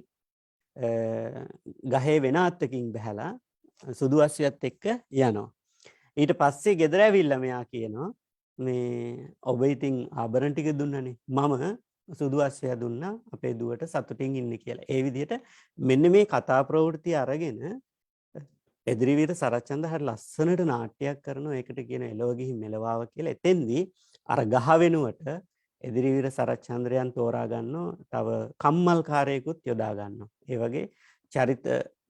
Speaker 1: ගහේ වෙන අත්තකින් බහැලා සුදු අස්සයත් එක්ක යනවා. ඊට පස්සේ ගෙදර ඇවිල්ලා මෙයා කියනවා මේ ඔබ ඉතින් ආභරණ ටික දුන්නනේ මම සුදු අස්සය දුන්නා අපේ දුවට සතුටින් ඉන්න කියලා. ඒ විදිහට මෙන්න මේ කතා ප්‍රවෘත්ති අරගෙන එදිරිවීර සරච්චන්ද හරි ලස්සනට නාට්‍යයක් කරනවා. ඒකට කියන එළව ගිහින් මෙලවාව කියලා. එතෙන්දී අර ගහ වෙනුවට එදිරිවීර සරච්චන්ද්‍රයන් තෝරා ගන්නවා. තව කම්මල්කාරයෙකුත් යොදා ගන්නවා. ඒ වගේ චරිත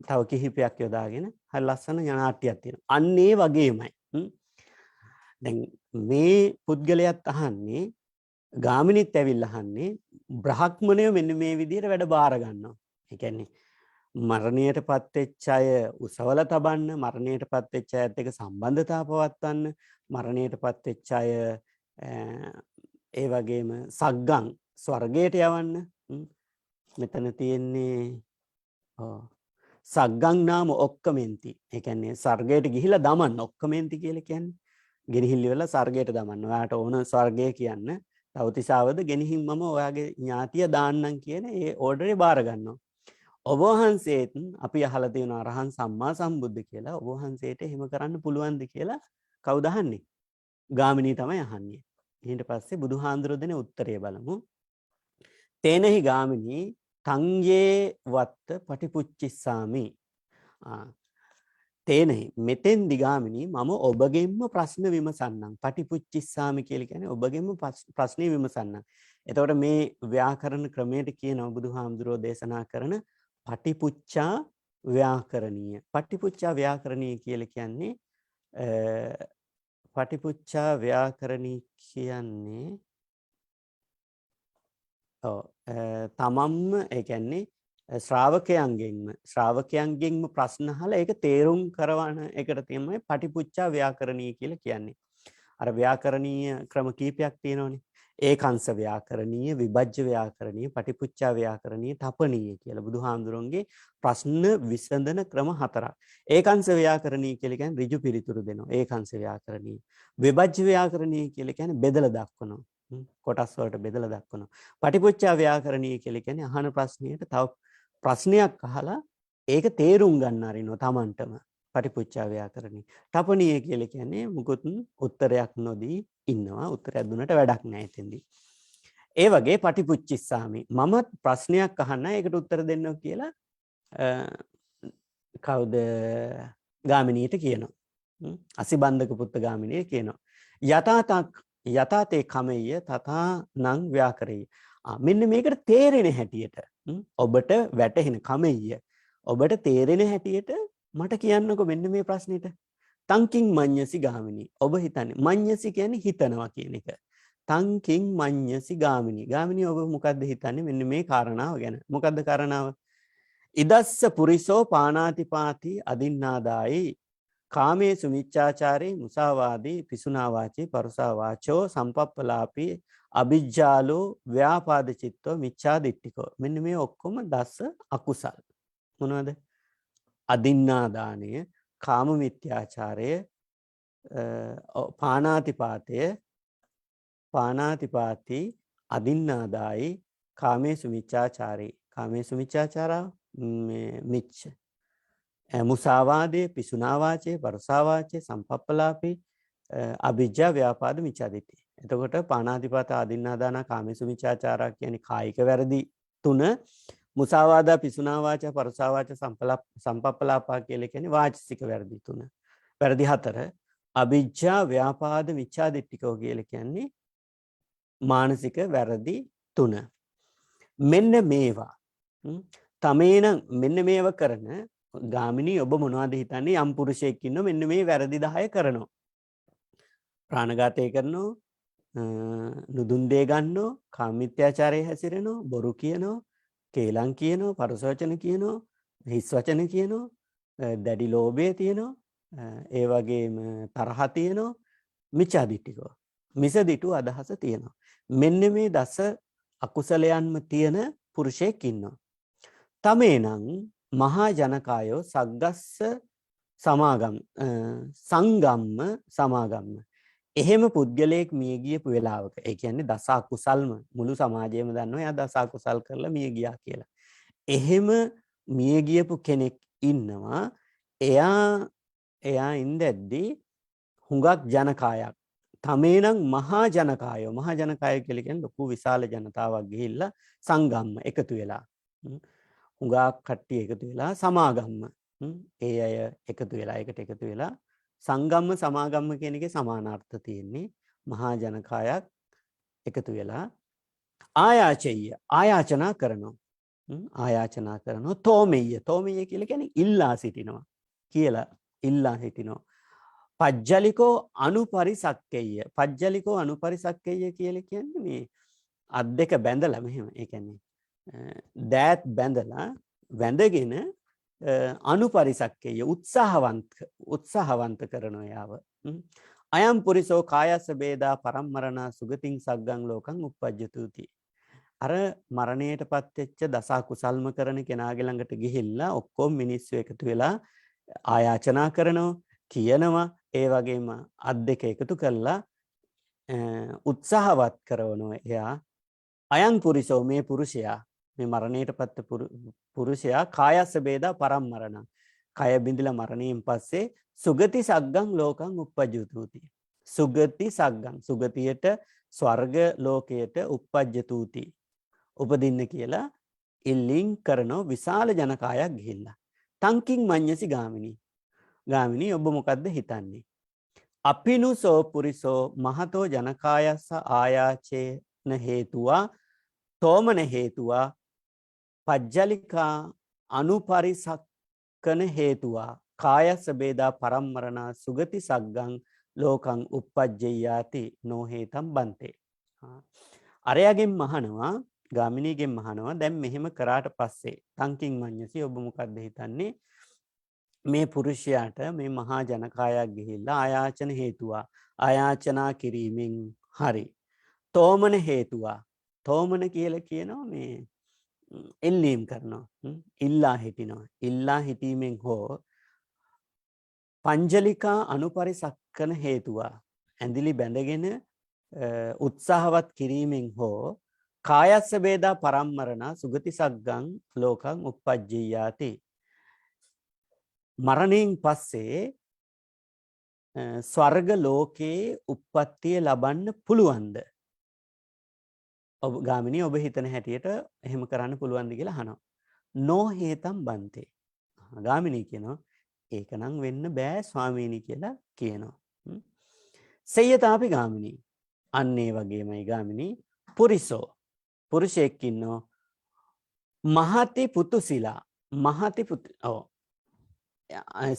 Speaker 1: තව කිහිපයක් යොදාගෙන හරි ලස්සන නාට්‍යයක් තියෙනවා. අන්න ඒ වගේමයි. දැන් මේ පුද්ගලයාත් අහන්නේ ගාමිණීත් ඇවිල්ලා අහන්නේ බ්‍රහ්මණය මෙන්න මේ විදිහට වැඩ බාර ගන්නවා. ඒ කියන්නේ මරණයටපත් වෙච්ච අය උසවල තබන්න, මරණයටපත් වෙච්ච අයත් එක්ක සම්බන්ධතා පවත්වන්න, මරණයටපත් වෙච්ච අය ඒ වගේම සග්ගම් ස්වර්ගයට යවන්න. මෙතන තියෙන්නේ සග්ගම් නාම ඔක්කමෙන්ති. ඒ කියන්නේ ස්වර්ගයට ගිහිලා දමන්න ඔක්කමෙන්ති කියලා කියන්නේ. ගෙනහිල්ල වෙලා ස්වර්ගයට දමන්න. ඔයාට ඕන ස්වර්ගය කියන්න. තවතිසාවද ගෙනහින් මම ඔයාගේ ඥාතිය දාන්නම් කියන ඒ ඕඩරේ බාර ගන්නවා. ඔබ වහන්සේත් අපි අහලා තියෙන අරහන් සම්මා සම්බුද්ධ කියලා ඔබ වහන්සේට එහෙම කරන්න පුළුවන්ද කියලා කවුද අහන්නේ? ගාමිණී තමයි අහන්නේ. ඊට පස්සේ බුදුහාඳුර දෙන උත්තරය බලමු. තේනහි ගාමිණී තංයේ වත්ත පටිපුච්චිස්සාමි. තේනහි මෙතෙන් දිගාමිණී මම ඔබගෙන්ම ප්‍රශ්න විමසන්නම්. පටිපුච්චිස්සාමි කියලා කියන්නේ ඔබගෙන්ම ප්‍රශ්න විමසන්නම්. එතකොට මේ ව්‍යාකරණ ක්‍රමයට කියනවා බුදුහාමුදුරෝ දේශනා කරන පටිපුච්චා ව්‍යාකරණීය. පටිපුච්චා ව්‍යාකරණීය කියලා කියන්නේ පටිපුච්චා ව්‍යාකරණී කියන්නේ තමන්ම ඒ කියන්නේ ශ්‍රාවකයන්ගෙන්ම ප්‍රශ්න අහලා ඒක තේරුම් කරවන එකට තමයි පටිපුච්චා ව්‍යාකරණීය කියලා කියන්නේ. අර ව්‍යාකරණීය ක්‍රම කීපයක් තියෙනවනේ. ඒකංශ ව්‍යාකරණීය, විභජ්‍ය ව්‍යාකරණීය, පටිපුච්චා ව්‍යාකරණීය, තපනීය කියලා බුදුහාමුදුරන්ගේ ප්‍රශ්න විසඳන ක්‍රම හතරක්. ඒකංශ ව්‍යාකරණීය කියලා කියන්නේ ඍජු පිළිතුරු දෙනවා. ඒකංශ ව්‍යාකරණීය. විභජ්‍ය ව්‍යාකරණීය කියලා කියන්නේ බෙදලා දක්වනවා. කොටස් වලට බෙදලා දක්වනවා. පටිපුච්චා ව්‍යාකරණීය කියලා කියන්නේ අහන ප්‍රශ්නයට තව ප්‍රශ්නයක් අහලා ඒක තේරුම් ගන්න අරිනවා Tamanටම. පටිපුච්චා ව්‍යාකරණීය. තපනීය කියලා කියන්නේ මුකුත් උත්තරයක් නොදී ඉන්නවා. උත්තරයක් දුන්නට වැඩක් නැහැ එතෙන්දී. ඒ වගේ පටිපුච්චිස්සාමි. මම ප්‍රශ්නයක් අහන්න ඒකට උත්තර දෙන්න කියලා කවුද ගාමිණීට කියනවා. අසිබන්ධක පුත්ත ගාමිණී කියනවා. යතාතේ කමෙය තථා නං ව්‍යාකරෙය. මෙන්න මේකට තේරෙන හැටියට ඔබට වැටහෙන කමෙය. ඔබට තේරෙන හැටියට මට කියන්නකො මෙන්න මේ ප්‍රශ්නෙට. තංකින් මඤ්ඤසි ගාමිණී. ඔබ හිතන්නේ මඤ්ඤසි කියන්නේ හිතනවා කියන එක. තංකින් මඤ්ඤසි ගාමිණී. ගාමිණී ඔබ මොකද්ද හිතන්නේ මෙන්න මේ කාරණාව ගැන? මොකද්ද කාරණාව? ඉදස්ස පුරිසෝ පානාතිපාති අදින්නාදායි කාමේසු මිච්ඡාචාරේ මුසාවාදී පිසුනා වාචේ පරුසා වාචෝ සම්පප්පලාපී අවිජ්ජාලෝ ව්‍යාපාද චිත්තෝ මිච්ඡා දිට්ඨිකෝ. මෙන්න මේ ඔක්කොම දස අකුසල්. මොනවද? අදින්නාදානය, කාම මිත්‍යාචාරය, පානාතිපාති අදින්නාදායි කාමේසු මිච්ඡාචාරේ. කාමේසු මිච්ඡාචාරා මිච්ඡ මුසාවාදේ පිසුනා වාචේ පරුසා වාචේ සම්පප්පලාපී අවිජ්ජා ව්‍යාපාද මිච්ඡා දිට්ඨි. එතකොට පානාතිපාත අදින්නාදාන කාමේසු මිච්ඡාචාරා කියන්නේ කායික වැරදි 3, මුසාවාදා පිසුනා වාචා පරුසා වාචා සම්පප්පලාපා කියලා කියන්නේ වාචික වැරදි 3. වැරදි 4. අවිජ්ජා ව්‍යාපාද මිච්ඡා දිට්ඨිකෝ කියලා කියන්නේ මානසික වැරදි 3. මෙන්න මේවා තමේනම් මෙන්න මේව කරන ගාමිණී ඔබ මොනවද හිතන්නේ? යම් පුරුෂයෙක් ඉන්නවා මෙන්න මේ වැරදි 10 කරනවා. ප්‍රාණඝාතය කරනවා, නුදුන් දේ ගන්නවා, කාමීත්‍යාචාරයේ හැසිරෙනවා, බොරු කියනවා, කේලම් කියනවා, පරුස වචන කියනවා, හිස් වචන කියනවා, දැඩි ලෝභය තියෙනවා, ඒ වගේම තරහ තියෙනවා, මිච්ඡා දිට්ඨිකෝ. මිසදිටු අදහස තියෙනවා. මෙන්න මේ දස අකුසලයන්ම තියෙන පුරුෂයෙක් ඉන්නවා. තමේනම් මහා ජනකායෝ සග්ගස්ස සමාගම් සංගම්ම සමාගම්ම. එහෙම පුද්ගලයෙක් මිය ගියපු වෙලාවක ඒ කියන්නේ දස අකුසල්ම මුළු සමාජයේම දන්නවා එයා දස අකුසල් කරලා මිය ගියා කියලා. එහෙම මිය ගියපු කෙනෙක් ඉන්නවා. එයා ඉඳද්දී හුඟක් ජනකායක් තමේනම් මහා ජනකායෝ මහා ජනකාය කියලා කියන්නේ ලොකු විශාල ජනතාවක් ගිහිල්ලා සංගම්ම එකතු වෙලා හුඟක් කට්ටිය එකතු වෙලා සමාගම්ම ඒ අය එකතු වෙලා එකට එකතු වෙලා සංගම්ම සමාගම්ම කියන එකේ සමානාර්ථ තියෙන්නේ මහා ජනකායක් එකතු වෙලා ආයාචෙය ආයාචනා කරනවා තෝමෙය කියලා කියන්නේ ඉල්ලා සිටිනවා කියලා ඉල්ලා හිටිනවා. පජ්ජලිකෝ අනුපරිසක්කෙය කියලා කියන්නේ මේ අත් දෙක බැඳලා මෙහෙම ඒ කියන්නේ දෑත් බැඳලා වැඳගෙන අනුපරිසක්කෙය උත්සාහවන්ත කරනවා යාව. අයම් පුරිසෝ කායස්ස බේදා පරම්මරණා සුගතින් සග්ගං ලෝකං උප්පජ්ජතුති. අර මරණයටපත් වෙච්ච දස කුසල්ම කරන කෙනාගේ ළඟට ගිහිල්ලා ඔක්කොම මිනිස්සු එකතු වෙලා ආයාචනා කරනවා කියනවා ඒ වගේම අත් දෙක එකතු කරලා උත්සාහවත් කරනවා එයා. අයං පුරිසෝ මේ පුරුෂයා මේ මරණයටපත් පුරුෂයා කායස්ස බේදා පරම්මරණ කය බිඳිලා මරණයෙන් පස්සේ සුගති සග්ගං ලෝකං උප්පජ්ජතුති. සුගති සග්ගං සුගතියට ස්වර්ග ලෝකයට උප්පජ්ජතුති උපදින්න කියලා ඉල්ලින් කරන විශාල ජනකායක් ගිහිල්ලා තංකින් මඤ්ඤසි ගාමිනී ඔබ මොකද්ද හිතන්නේ? අපිනුසෝ පුරිසෝ මහතෝ ජනකායස්ස ආයාචේන හේතුවා තෝමන හේතුවා පජ්ජලිකා අනුපරිසක්කන හේතුවා කායස්ස බේදා පරම්මරණා සුගති සග්ගං ලෝකං උප්පජ්ජයාති නොහේතම් බන්තේ. අරයාගෙන් මහනවා ගාමිනීගෙන් මහනවා දැන් මෙහෙම කරාට පස්සේ තංකින් මඤ්ඤසි ඔබ මොකද්ද හිතන්නේ? මේ පුරුෂයාට මේ මහා ජනකායක් ගිහිල්ලා ආයාචන හේතුවා ආයාචනා කිරීමෙන් හරි තෝමන හේතුවා තෝමන කියලා කියනවා මේ එල්ලීම් කරනවා ඉල්ලා හිටීමෙන් හෝ පංජලිකා අනුපරිසක්කන හේතුවා ඇඳිලි බැඳගෙන උත්සාහවත් කිරීමෙන් හෝ කායස්ස බේදා පරම්මරණා සුගති සග්ගං ලෝකං උප්පජ්ජයාති. මරණයෙන් පස්සේ ස්වර්ග ලෝකයේ උප්පත්තිය ලබන්න පුළුවන්ද? ඔබ ගාමිනී ඔබ හිතන හැටියට එහෙම කරන්න පුළුවන්ද කියලා අහනවා. නෝ හේතම් බන්තේ. ගාමිනී කියනවා ඒක නම් වෙන්න බෑ ස්වාමීනි කියලා කියනවා. සේයතාපි ගාමිනී අන්න ඒ වගේමයි ගාමිනී පුරුෂයෙක් ඉන්නෝ මහති පුතුසිලා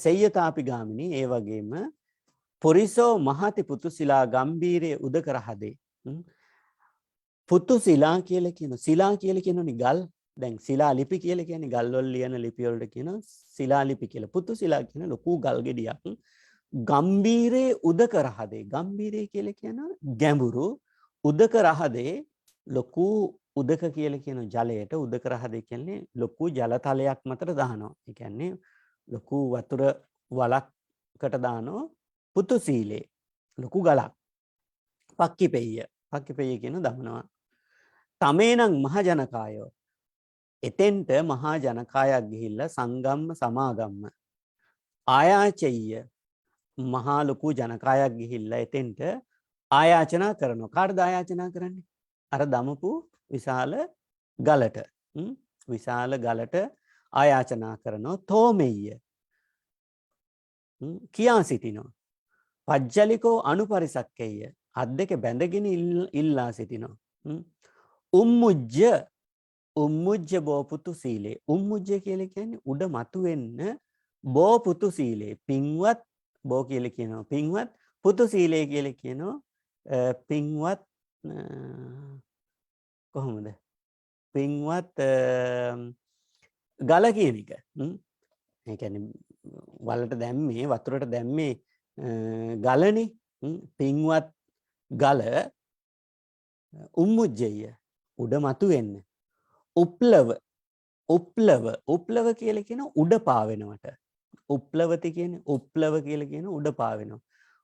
Speaker 1: සේයතාපි ගාමිනී ඒ වගේම පුරිසෝ මහති පුතුසිලා ගම්බීරේ උදකරහදේ. පුතුසිලා කියලා කියනවා සිලා කියලා කියනෝනේ ගල්. දැන් සිලා ලිපි කියලා කියන්නේ ගල් වල ලියන ලිපි වලට කියනවා සිලා ලිපි කියලා. පුතුසිලා කියන ලොකු ගල් ගෙඩියක් ගම්බීරේ උදකරහදේ. ගම්බීරේ කියලා කියනවා ගැඹුරු උදකරහදේ ලොකු උදක කියලා කියන ජලයට උදකරහදේ කියන්නේ ලොකු ජලතලයක් මතට දානවා. ඒ කියන්නේ ලොකු වතුර වලක්කට දානවා පුතුසීලේ ලොකු ගලක්. පක්කිපෙය කියන දමනවා. තමේනම් මහ ජනකායෝ එතෙන්ට මහා ජනකායක් ගිහිල්ලා සංගම්ම සමාගම්ම ආයාචෙය මහා ලොකු ජනකායක් ගිහිල්ලා එතෙන්ට ආයාචනා කරනවා. කාටද ආයාචනා කරන්නේ? අර දමපු විශාල ගලට ආයාචනා කරනවා. තෝමෙය කියා සිටිනවා. පජ්ජලිකෝ අනුපරිසක්කෙය අත් දෙක බැඳගෙන ඉල්ලා සිටිනවා. උම්මුජ්ජ බෝපුතු සීලේ. උම්මුජ්ජ කියලා කියන්නේ උඩ මතුවෙන්න බෝපුතු සීලේ. පින්වත් බෝ කියලා කියනවා පින්වත්. පුතු සීලේ කියලා කියනවා පින්වත් කොහොමද? පින්වත් ගල කියන එක. ඒ කියන්නේ වලට දැම්මේ වතුරට දැම්මේ ගලනේ. පින්වත් ගල උම්මුජ්ජය උඩ මතු වෙන්න. උප්ලව කියලා කියන උඩ පාවෙනවට. උප්ලවති කියන්නේ උප්ලව කියලා කියන උඩ පාවෙනවා.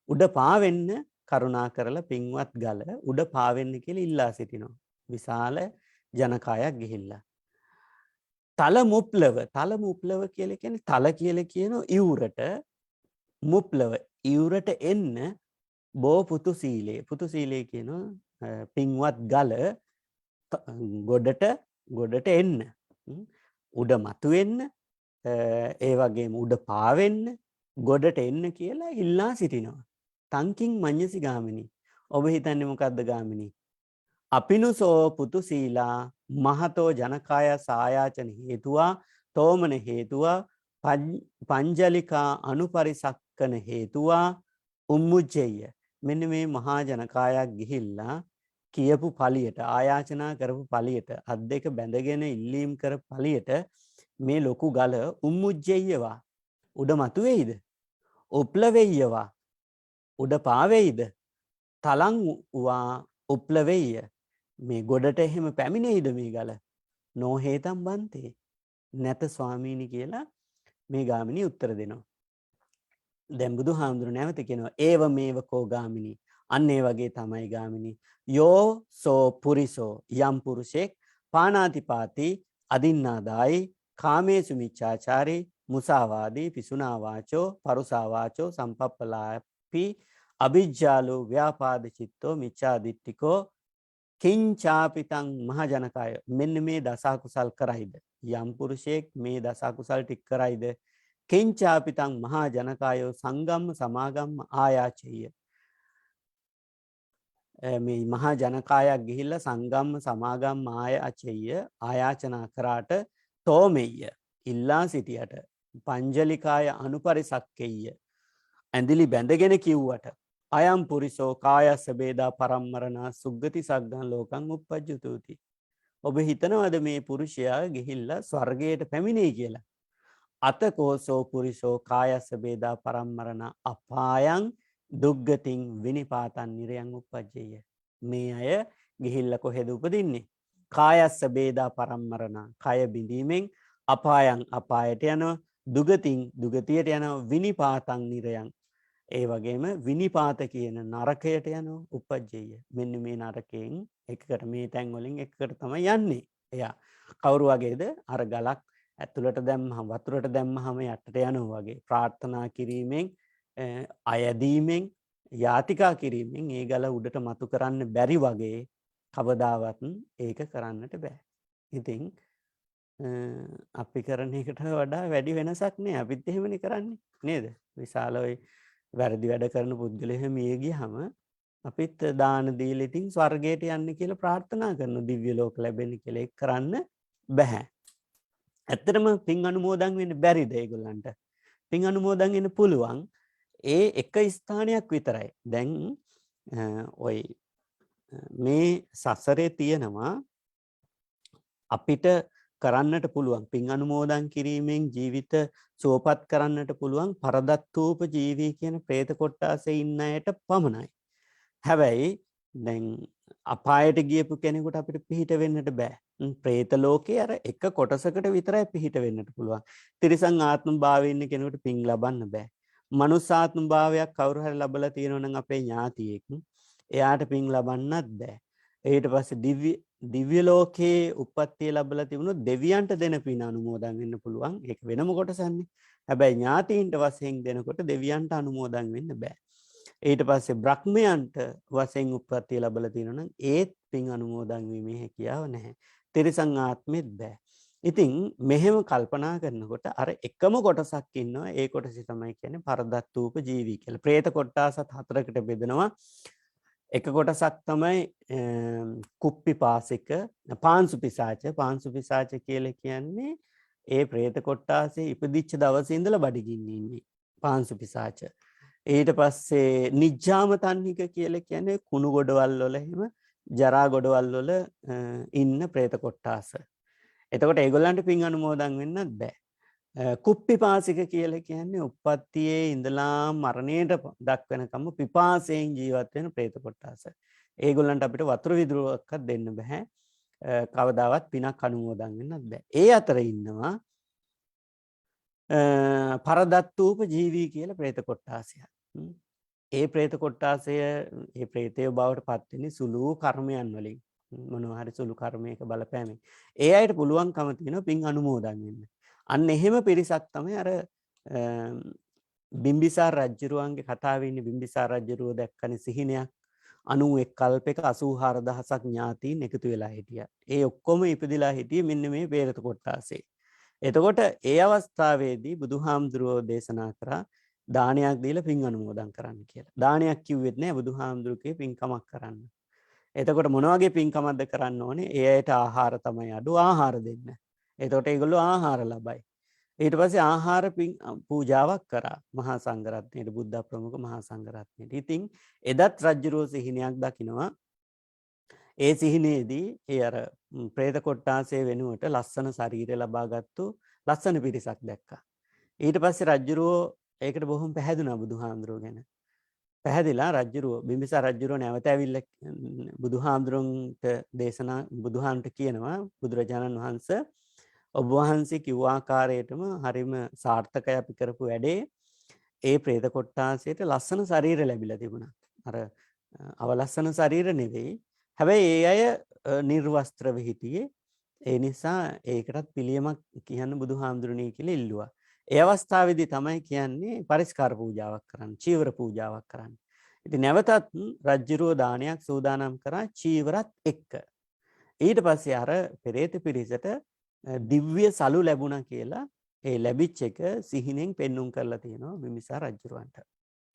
Speaker 1: උඩ පාවෙන්න කරුණා කරලා පින්වත් ගල උඩ පාවෙන්න කියලා ඉල්ලා සිටිනවා. විශාල ජනකායක් ගිහිල්ලා. තල මුප්ලව කියලා කියන්නේ තල කියලා කියන ඉවුරට මුප්ලව ඉවුරට එන්න බෝ පුතු සීලේ කියනවා පින්වත් ගල ගොඩට එන්න උඩ මතු වෙන්න ඒ වගේම උඩ පාවෙන්න ගොඩට එන්න කියලා ඉල්ලා සිටිනවා. තංකින් මඤ්ඤසි ගාමිනී. ඔබ හිතන්නේ මොකද්ද ගාමිනී? අපිනුසෝ පුතු සීලා මහතෝ ජනකාය සායාචන හේතුවා තෝමන හේතුවා පංජලිකා අනුපරිසක්කන හේතුවා උම්මුජ්ජය. මෙන්න මේ මහා ජනකායක් ගිහිල්ලා කියපු පලියට ආයාචනා කරපු පලියට අත් දෙක බැඳගෙන ඉල්ලීම් කර පලියට මේ ලොකු ගල උම්මුජ්ජයවා උඩ මතු වෙයිද? උප්ලවෙය්‍යවා උඩ පාවෙයිද? තලංවා උප්ලවෙය්‍ය මේ ගොඩට එහෙම පැමිණෙයිද මේ ගල? නොහේතම් බන්තේ නැත ස්වාමීනි කියලා මේ ගාමිණී උත්තර දෙනවා. දැන් බුදුහාමුදුරු නැවත කියනවා ඒව මේව කෝ ගාමිණී. අන්න ඒ වගේ තමයි ගාමිණී. යෝ සෝ පුරිසෝ යම් පුරුෂෙක් පානාතිපාති අදින්නාදායි කාමේසු මිච්ඡාචාරී මුසාවාදී පිසුනා වාචෝ පරුසා වාචෝ සම්පප්පලාපි අවිජ්ජාලෝ ව්‍යාපාද චිත්තෝ මිච්ඡාදිට්ඨිකෝ කිංචාපිතං මහජනකාය. මෙන්න මේ දස කුසල් කරයිද? යම් පුරුෂයෙක් මේ දස කුසල් ටික කරයිද? කිංචාපිතං මහජනකායෝ සංගම්ම සමාගම්ම ආයාචෙය. මේ මහා ජනකායක් ගිහිල්ලා සංගම්ම සමාගම් ආයාචෙය ආයාචනා කරාට තෝමෙය්‍ය ඉල්ලා සිටියට පංජලිකාය අනුපරිසක්කෙය්‍ය ඇඳිලි බැඳගෙන කිව්වට අයම් පුරිසෝ කායස්ස බේදා පරම්මරණා සුග්ගති සග්ගං ලෝකං උප්පජ්ජතුති. ඔබ හිතනවද මේ පුරුෂයා ගිහිල්ලා ස්වර්ගයට පැමිණෙයි කියලා? අතකෝසෝ පුරිසෝ කායස්ස බේදා පරම්මරණා අපායං දුග්ගතින් විනිපාතන් නිරයන් උප්පජ්ජය. මේ අය ගිහිල්ලා කොහෙද උපදින්නේ? කායස්ස බේදා පරම්මරණා කය බිඳීමෙන් අපායන් අපායට යනවා, දුගතින් දුගතියට යනවා, විනිපාතන් නිරයන් ඒ වගේම විනිපාත කියන නරකයට යනවා උපජ්ජය. මෙන්න මේ නරකයෙන් එකකට මේ තැන් වලින් එකකට තමයි යන්නේ. එයා කවුරු වගේද? අර ගලක් ඇතුළට දැම්මහම වතුරට දැම්මහම යටට යනවා වගේ ප්‍රාර්ථනා කිරීමෙන් අයදීමෙන් යාතිකා කිරීමෙන් ඒ ගල උඩට මතු කරන්න බැරි වගේ කවදාවත් ඒක කරන්නට බෑ. ඉතින් අපි කරන එකට වඩා වැඩි වෙනසක් නෑ. අපිත් එහෙමනේ කරන්නේ නේද? විශාල ඔය වැරදි වැඩ කරන පුද්ගලයෝ මිය ගියහම අපිත් දාන දීලා ඉතින් ස්වර්ගයට යන්න කියලා ප්‍රාර්ථනා කරන දිව්‍ය ලෝක ලැබෙන්න කියලා. ඒක කරන්න බෑ. ඇත්තටම පින් අනුමෝදන් වෙන්න බැරිද ඒගොල්ලන්ට? පින් අනුමෝදන් වෙන්න පුළුවන්. ඒ එක ස්ථානයක් විතරයි. දැන් ඔය මේ සසරේ තියෙනවා අපිට කරන්නට පුළුවන් පින් අනුමෝදන් කිරීමෙන් ජීවිත සුවපත් කරන්නට පුළුවන් පරදත්තූප ජීවී කියන പ്രേත කොට්ටාසේ ඉන්න අයට පමණයි. හැබැයි දැන් අපායට ගියපු කෙනෙකුට අපිට පිහිට වෙන්නට බෑ. പ്രേත ලෝකේ අර එක කොටසකට විතරයි පිහිට වෙන්නට පුළුවන්. තිරිසන් ආත්ම භාවයේ ඉන්න කෙනෙකුට පින් ලබන්න බෑ. මනුස්සාත්ම භාවයක් කවුරු හරි ලබලා තියෙනවා නම් අපේ ඥාතියෙක් එයාට පින් ලබන්නත් බෑ. ඊට පස්සේ දිව්‍ය ලෝකයේ උප්පත්තිය ලැබලා තිබුණොත් දෙවියන්ට දෙන පින් අනුමෝදන් වෙන්න පුළුවන්. ඒක වෙනම කොටසන්නේ. හැබැයි ඥාතීන්ට වශයෙන් දෙනකොට දෙවියන්ට අනුමෝදන් වෙන්න බෑ. ඊට පස්සේ බ්‍රහ්මයන්ට වශයෙන් උප්පත්තිය ලැබලා තියෙනවා නම් ඒත් පින් අනුමෝදන් වීමේ හැකියාව නැහැ. තිරිසන් ආත්මෙත් බෑ. ඉතින් මෙහෙම කල්පනා කරනකොට අර එකම කොටසක් ඉන්නවා. ඒ කොටස තමයි කියන්නේ පරදත්තූප ජීවි කියලා. പ്രേත කොට්ටාසත් හතරකට බෙදෙනවා. එක කොටසක් තමයි කුප්පිපාසික පාංසු පිසාච කියලා කියන්නේ ඒ പ്രേත කොට්ටාසේ ඉපදිච්ච දවසේ ඉඳලා බඩගින්නේ ඉන්නේ පාංසු පිසාච. ඊට පස්සේ නිජ්ජාම තන්හික කියලා කියන්නේ කුණු ගොඩවල් වල එහෙම ජරා ගොඩවල් වල ඉන්න പ്രേත කොට්ටාස. එතකොට ඒගොල්ලන්ට පින් අනුමෝදන් වෙන්නත් බෑ. කුප්පිපාසික කියලා කියන්නේ උප්පත්තියේ ඉඳලා මරණයට දක්වනකම් පිපාසයෙන් ජීවත් වෙන പ്രേත කොට්ටාස. ඒගොල්ලන්ට අපිට වතුර විදුරුවක්වත් දෙන්න බෑ. කවදාවත් පිනක් අනුමෝදන් වෙන්නත් බෑ. ඒ අතර ඉන්නවා පරදත්තූප ජීවී කියලා ප්‍රේත කොට්ටාසයක්. ඒ ප්‍රේත කොට්ටාසය ඒ ප්‍රේතය බවට පත්වෙන්නේ සුළු කර්මයන් වලින්. මොනවා හරි සුළු කර්මයක බලපෑමෙන්. ඒ අයට පුළුවන්කම තියෙනවා පින් අනුමෝදන් වෙන්න. අන්න එහෙම පිරිසක් තමයි අර බිම්බිසාර රජුරුවන්ගේ කතාවේ ඉන්නේ. බිම්බිසාර රජුරුව දැක්කනේ සිහිනයක් 91 කල්පයක 84000ක් ඥාතීන් එකතු වෙලා හිටියා. ඒ ඔක්කොම ඉපදිලා හිටියේ මෙන්න මේ ප්‍රේත කොට්ටාසේ. එතකොට ඒ අවස්ථාවේදී බුදුහාමුදුරුවෝ දේශනා කරා දානයක් දීලා පින් අනුමෝදන් කරන්න කියලා. දානයක් කිව්වෙත් නෑ බුදුහාමුදුරුවෝ පින්කමක් කරන්න. එතකොට මොන වගේ පින්කමක්ද කරන්න ඕනේ? ඒ අයට ආහාර තමයි අඩු ආහාර දෙන්න. එතකොට ඒගොල්ලෝ ආහාර ලබයි. ඊට පස්සේ ආහාර පූජාවක් කරා මහා සංඝරත්නයට, බුද්ධ ප්‍රමුඛ මහා සංඝරත්නයට. ඉතින් එදත් රජුරෝ සිහිනයක් දකිනවා. ඒ සිහිනයේදී ඒ අර ප්‍රේත කොට්ටාසේ වෙනුවට ලස්සන ශරීරය ලබාගත්තු ලස්සන පිරිසක් දැක්කා. ඊට පස්සේ රජුරෝ ඒකට බොහොම පැහැදුනා බුදුහාමුදුරුවෝ ගැන. පැහැදිලා රජුරෝ බිම්බිසාර රජුරෝ නැවත ඇවිල්ලා බුදුහාමුදුරන්ට දේශනා බුදුහාන්ට කියනවා බුදුරජාණන් වහන්සේ ඔබ වහන්සේ කිව්ව ආකාරයටම හරිම සාර්ථකයි අපි කරපු වැඩේ. ඒ ප්‍රේත කොට්ටාසයට ලස්සන ශරීර ලැබිලා තිබුණා. අර අවලස්සන ශරීර නෙවෙයි. හැබැයි ඒ අය නිර්වස්ත්‍රව හිටියේ. ඒ නිසා ඒකටත් පිළියමක් කියන්න බුදුහාමුදුරණී කියලා ඉල්ලුවා. ඒ අවස්ථාවේදී තමයි කියන්නේ පරිස්කාර පූජාවක් කරන්න, චීවර පූජාවක් කරන්න. ඉතින් නැවතත් රජ්ජුරුව දානයක් සූදානම් කරා චීවරත් එක්ක. ඊට පස්සේ අර පෙරේත පිරිසට දිව්‍ය සලු ලැබුණා කියලා ඒ ලැබිච්ච එක සිහිනෙන් පෙන්눔 කරලා තියෙනවා බිම්බිසාර රජුරවන්ට.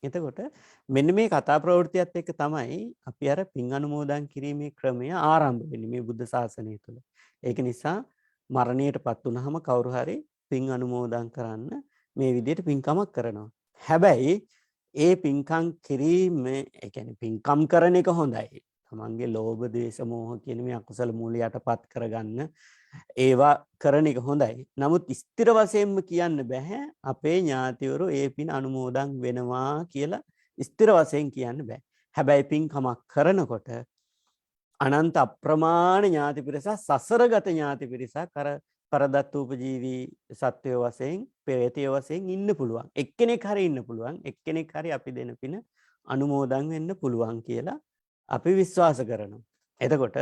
Speaker 1: එතකොට මෙන්න මේ කතා ප්‍රවෘත්තියත් එක්ක තමයි අපි අර පින් අනුමෝදන් කිරීමේ ක්‍රමය ආරම්භ වෙන්නේ මේ බුද්ධ ශාසනය තුළ. ඒක නිසා මරණයටපත් වුනහම කවුරු හරි පින් අනුමෝදන් කරන්න මේ විදිහට පින්කමක් කරනවා. හැබැයි ඒ පින්කම් කිරීම ඒ කියන්නේ පින්කම් කරන එක හොඳයි. තමන්ගේ ලෝභ, ද්වේෂ, මෝහ කියන මේ අකුසල මූල යටපත් කරගන්න ඒවා කරන එක හොඳයි. නමුත් ස්ථිර වශයෙන්ම කියන්න බෑ අපේ ඥාතිවරු ඒ පින් අනුමෝදන් වෙනවා කියලා ස්ථිර වශයෙන් කියන්න බෑ. හැබැයි පින්කමක් කරනකොට අනන්ත අප්‍රමාණ ඥාති පිරිසක්, සසරගත ඥාති පිරිසක් අර පරදත්තූපජීවී සත්වය වශයෙන්, ප්‍රේතය වශයෙන් ඉන්න පුළුවන්. එක්කෙනෙක් හරි ඉන්න පුළුවන්. එක්කෙනෙක් හරි අපි දෙන පින අනුමෝදන් වෙන්න පුළුවන් කියලා අපි විශ්වාස කරනවා. එතකොට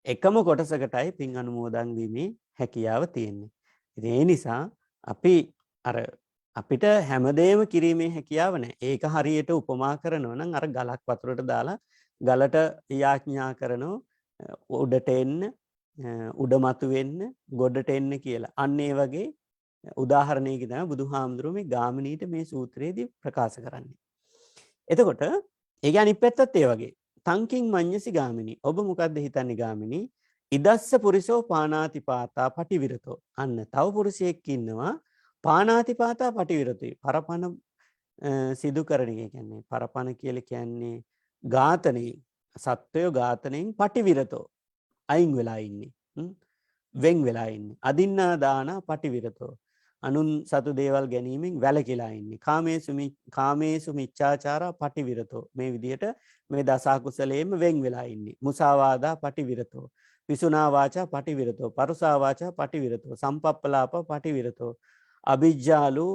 Speaker 1: එකම කොටසකටයි පින් අනුමෝදන් වීමේ හැකියාව තියෙන්නේ. ඉතින් ඒ නිසා අපි අපිට හැමදේම කිරීමේ හැකියාව නැහැ. ඒක හරියට උපමා කරනවා නම් අර ගලක් වතුරට දාලා ගලට යාඥා කරනවා උඩට එන්න, උඩ මතු වෙන්න, ගොඩට එන්න කියලා. අන්න ඒ වගේ උදාහරණයකින් තමයි බුදුහාමුදුරුවෝ මේ ගාමිනීට මේ සූත්‍රයේදී ප්‍රකාශ කරන්නේ. එතකොට ඒක අනිත් පැත්තත් ඒ වගේ. තංකින් මඤ්ඤසි ගාමිනී. ඔබ මොකද්ද හිතන්නේ ගාමිනී? ඉදස්ස පුරිසෝ පානාතිපාතා පටිවිරතෝ. අන්න තව පුරුෂයෙක් ඉන්නවා පානාතිපාතා පටිවිරතයි. පරපණ සිදු කරන එක කියන්නේ පරපණ කියලා කියන්නේ ඝාතනයේ සත්වය ඝාතනයෙන් පටිවිරතෝ අයින් වෙලා ඉන්නේ. වෙන් වෙලා ඉන්නේ. අදින්නා දාන පටිවිරතෝ. අනුන් සතු දේවල් ගැනීමෙන් වැළකීලා ඉන්නේ. කාමේසු මිච්ඡාචාරා පටිවිරතෝ. මේ විදිහට මේ දස අකුසලයෙන්ම වෙන් වෙලා ඉන්නේ. මුසාවාදා පටිවිරතෝ. විසුනා වාචා පටිවිරතෝ. පරුසා වාචා පටිවිරතෝ. සම්පප්පලාප පටිවිරතෝ. අවිජ්ජාලු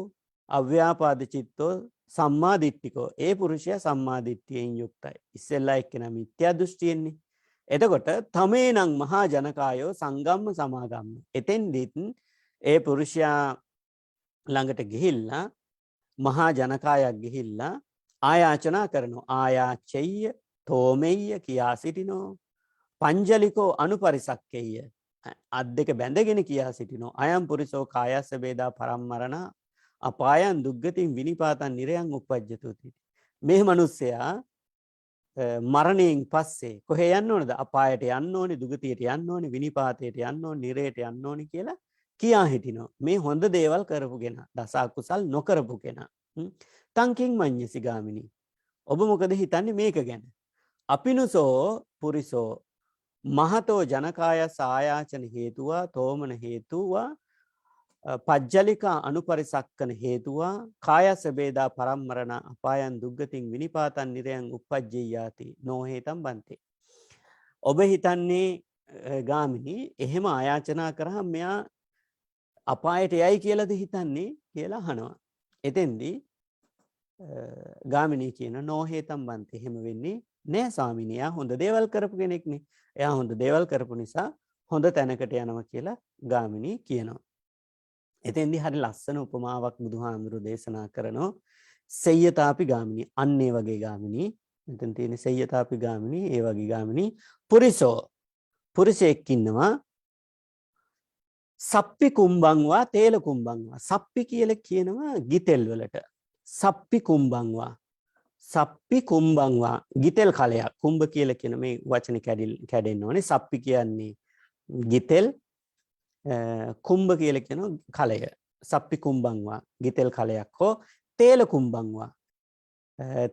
Speaker 1: අව්‍යාපාද චිත්තෝ සම්මා දිට්ඨිකෝ. ඒ පුරුෂයා සම්මා දිට්ඨියෙන් යුක්තයි. ඉස්සෙල්ලා එක්කෙනා මිත්‍යා දෘෂ්ටියෙන්නේ. එතකොට තමේනං මහා ජනකායෝ සංගම්ම සමාගම්ම. එතෙන්දිත් ඒ පුරුෂයා ළඟට ගිහිල්ලා මහා ජනකායක් ගිහිල්ලා ආයාචනා කරනවා. ආයාචෙය්‍ය තෝමෙය්‍ය කියා සිටිනෝ. පංජලිකෝ අනුපරිසක්කෙය්‍ය. අත් දෙක බැඳගෙන කියා සිටිනෝ. අයම් පුරිසෝ කායස්ස වේදා පරම්මරණ අපායන් දුග්ගතින් විනිපාතන් නිරයන් උපජ්ජතුති. මේ මිනිස්සයා මරණයෙන් පස්සේ කොහේ යන්න ඕනද? අපායට යන්න ඕනේ, දුගතියට යන්න ඕනේ, විනිපාතයට යන්න ඕනේ, නිරයට යන්න ඕනේ කියලා කියා හිටිනවා. මේ හොඳ දේවල් කරපු කෙනා, දස අකුසල් නොකරපු කෙනා. තංකින් මඤ්ඤසි ගාමිනී. ඔබ මොකද හිතන්නේ මේක ගැන? අපිනුසෝ පුරිසෝ මහතෝ ජනකායස් ආයාචන හේතුවා තෝමන හේතුවා පජ්ජලිකා අනුපරිසක්කන හේතුවා කායස්ස වේදා පරම්මරණ අපායන් දුග්ගතින් විනිපාතන් නිරයන් උපජ්ජේයාති නොහේතම් බන්තේ. ඔබ හිතන්නේ ගාමිනී එහෙම ආයාචනා කරාම මෙයා අපායට යයි කියලාද හිතන්නේ කියලා අහනවා. එතෙන්දී ගාමිණී කියන නෝහේතම් බන්ති එහෙම වෙන්නේ නෑ ස්වාමීනි. එයා හොඳ දේවල් කරපු කෙනෙක්නේ. එයා හොඳ දේවල් කරපු නිසා හොඳ තැනකට යනවා කියලා ගාමිණී කියනවා. එතෙන්දී හරි ලස්සන උපමාවක් බුදුහාමුදුරු දේශනා කරනවා. සෙය්‍යතාපි ගාමිණී අන්න ඒ වගේ ගාමිණී. මෙතන තියෙන සෙය්‍යතාපි ගාමිණී ඒ වගේ ගාමිණී පුරිසෝ පුරුෂයෙක් ඉන්නවා. සප්පි කුම්බංවා තේල කුම්බංවා සප්පි කියලා කියනවා ගිතෙල් වලට. සප්පි කුම්බංවා සප්පි කුම්බංවා ගිතෙල් කලයක්. කුම්බ කියලා කියන මේ වචනේ කැඩෙන්න ඕනේ. සප්පි කියන්නේ ගිතෙල්, කුම්බ කියලා කියනවා කලය. සප්පි කුම්බංවා ගිතෙල් කලයක් හෝ තේල කුම්බංවා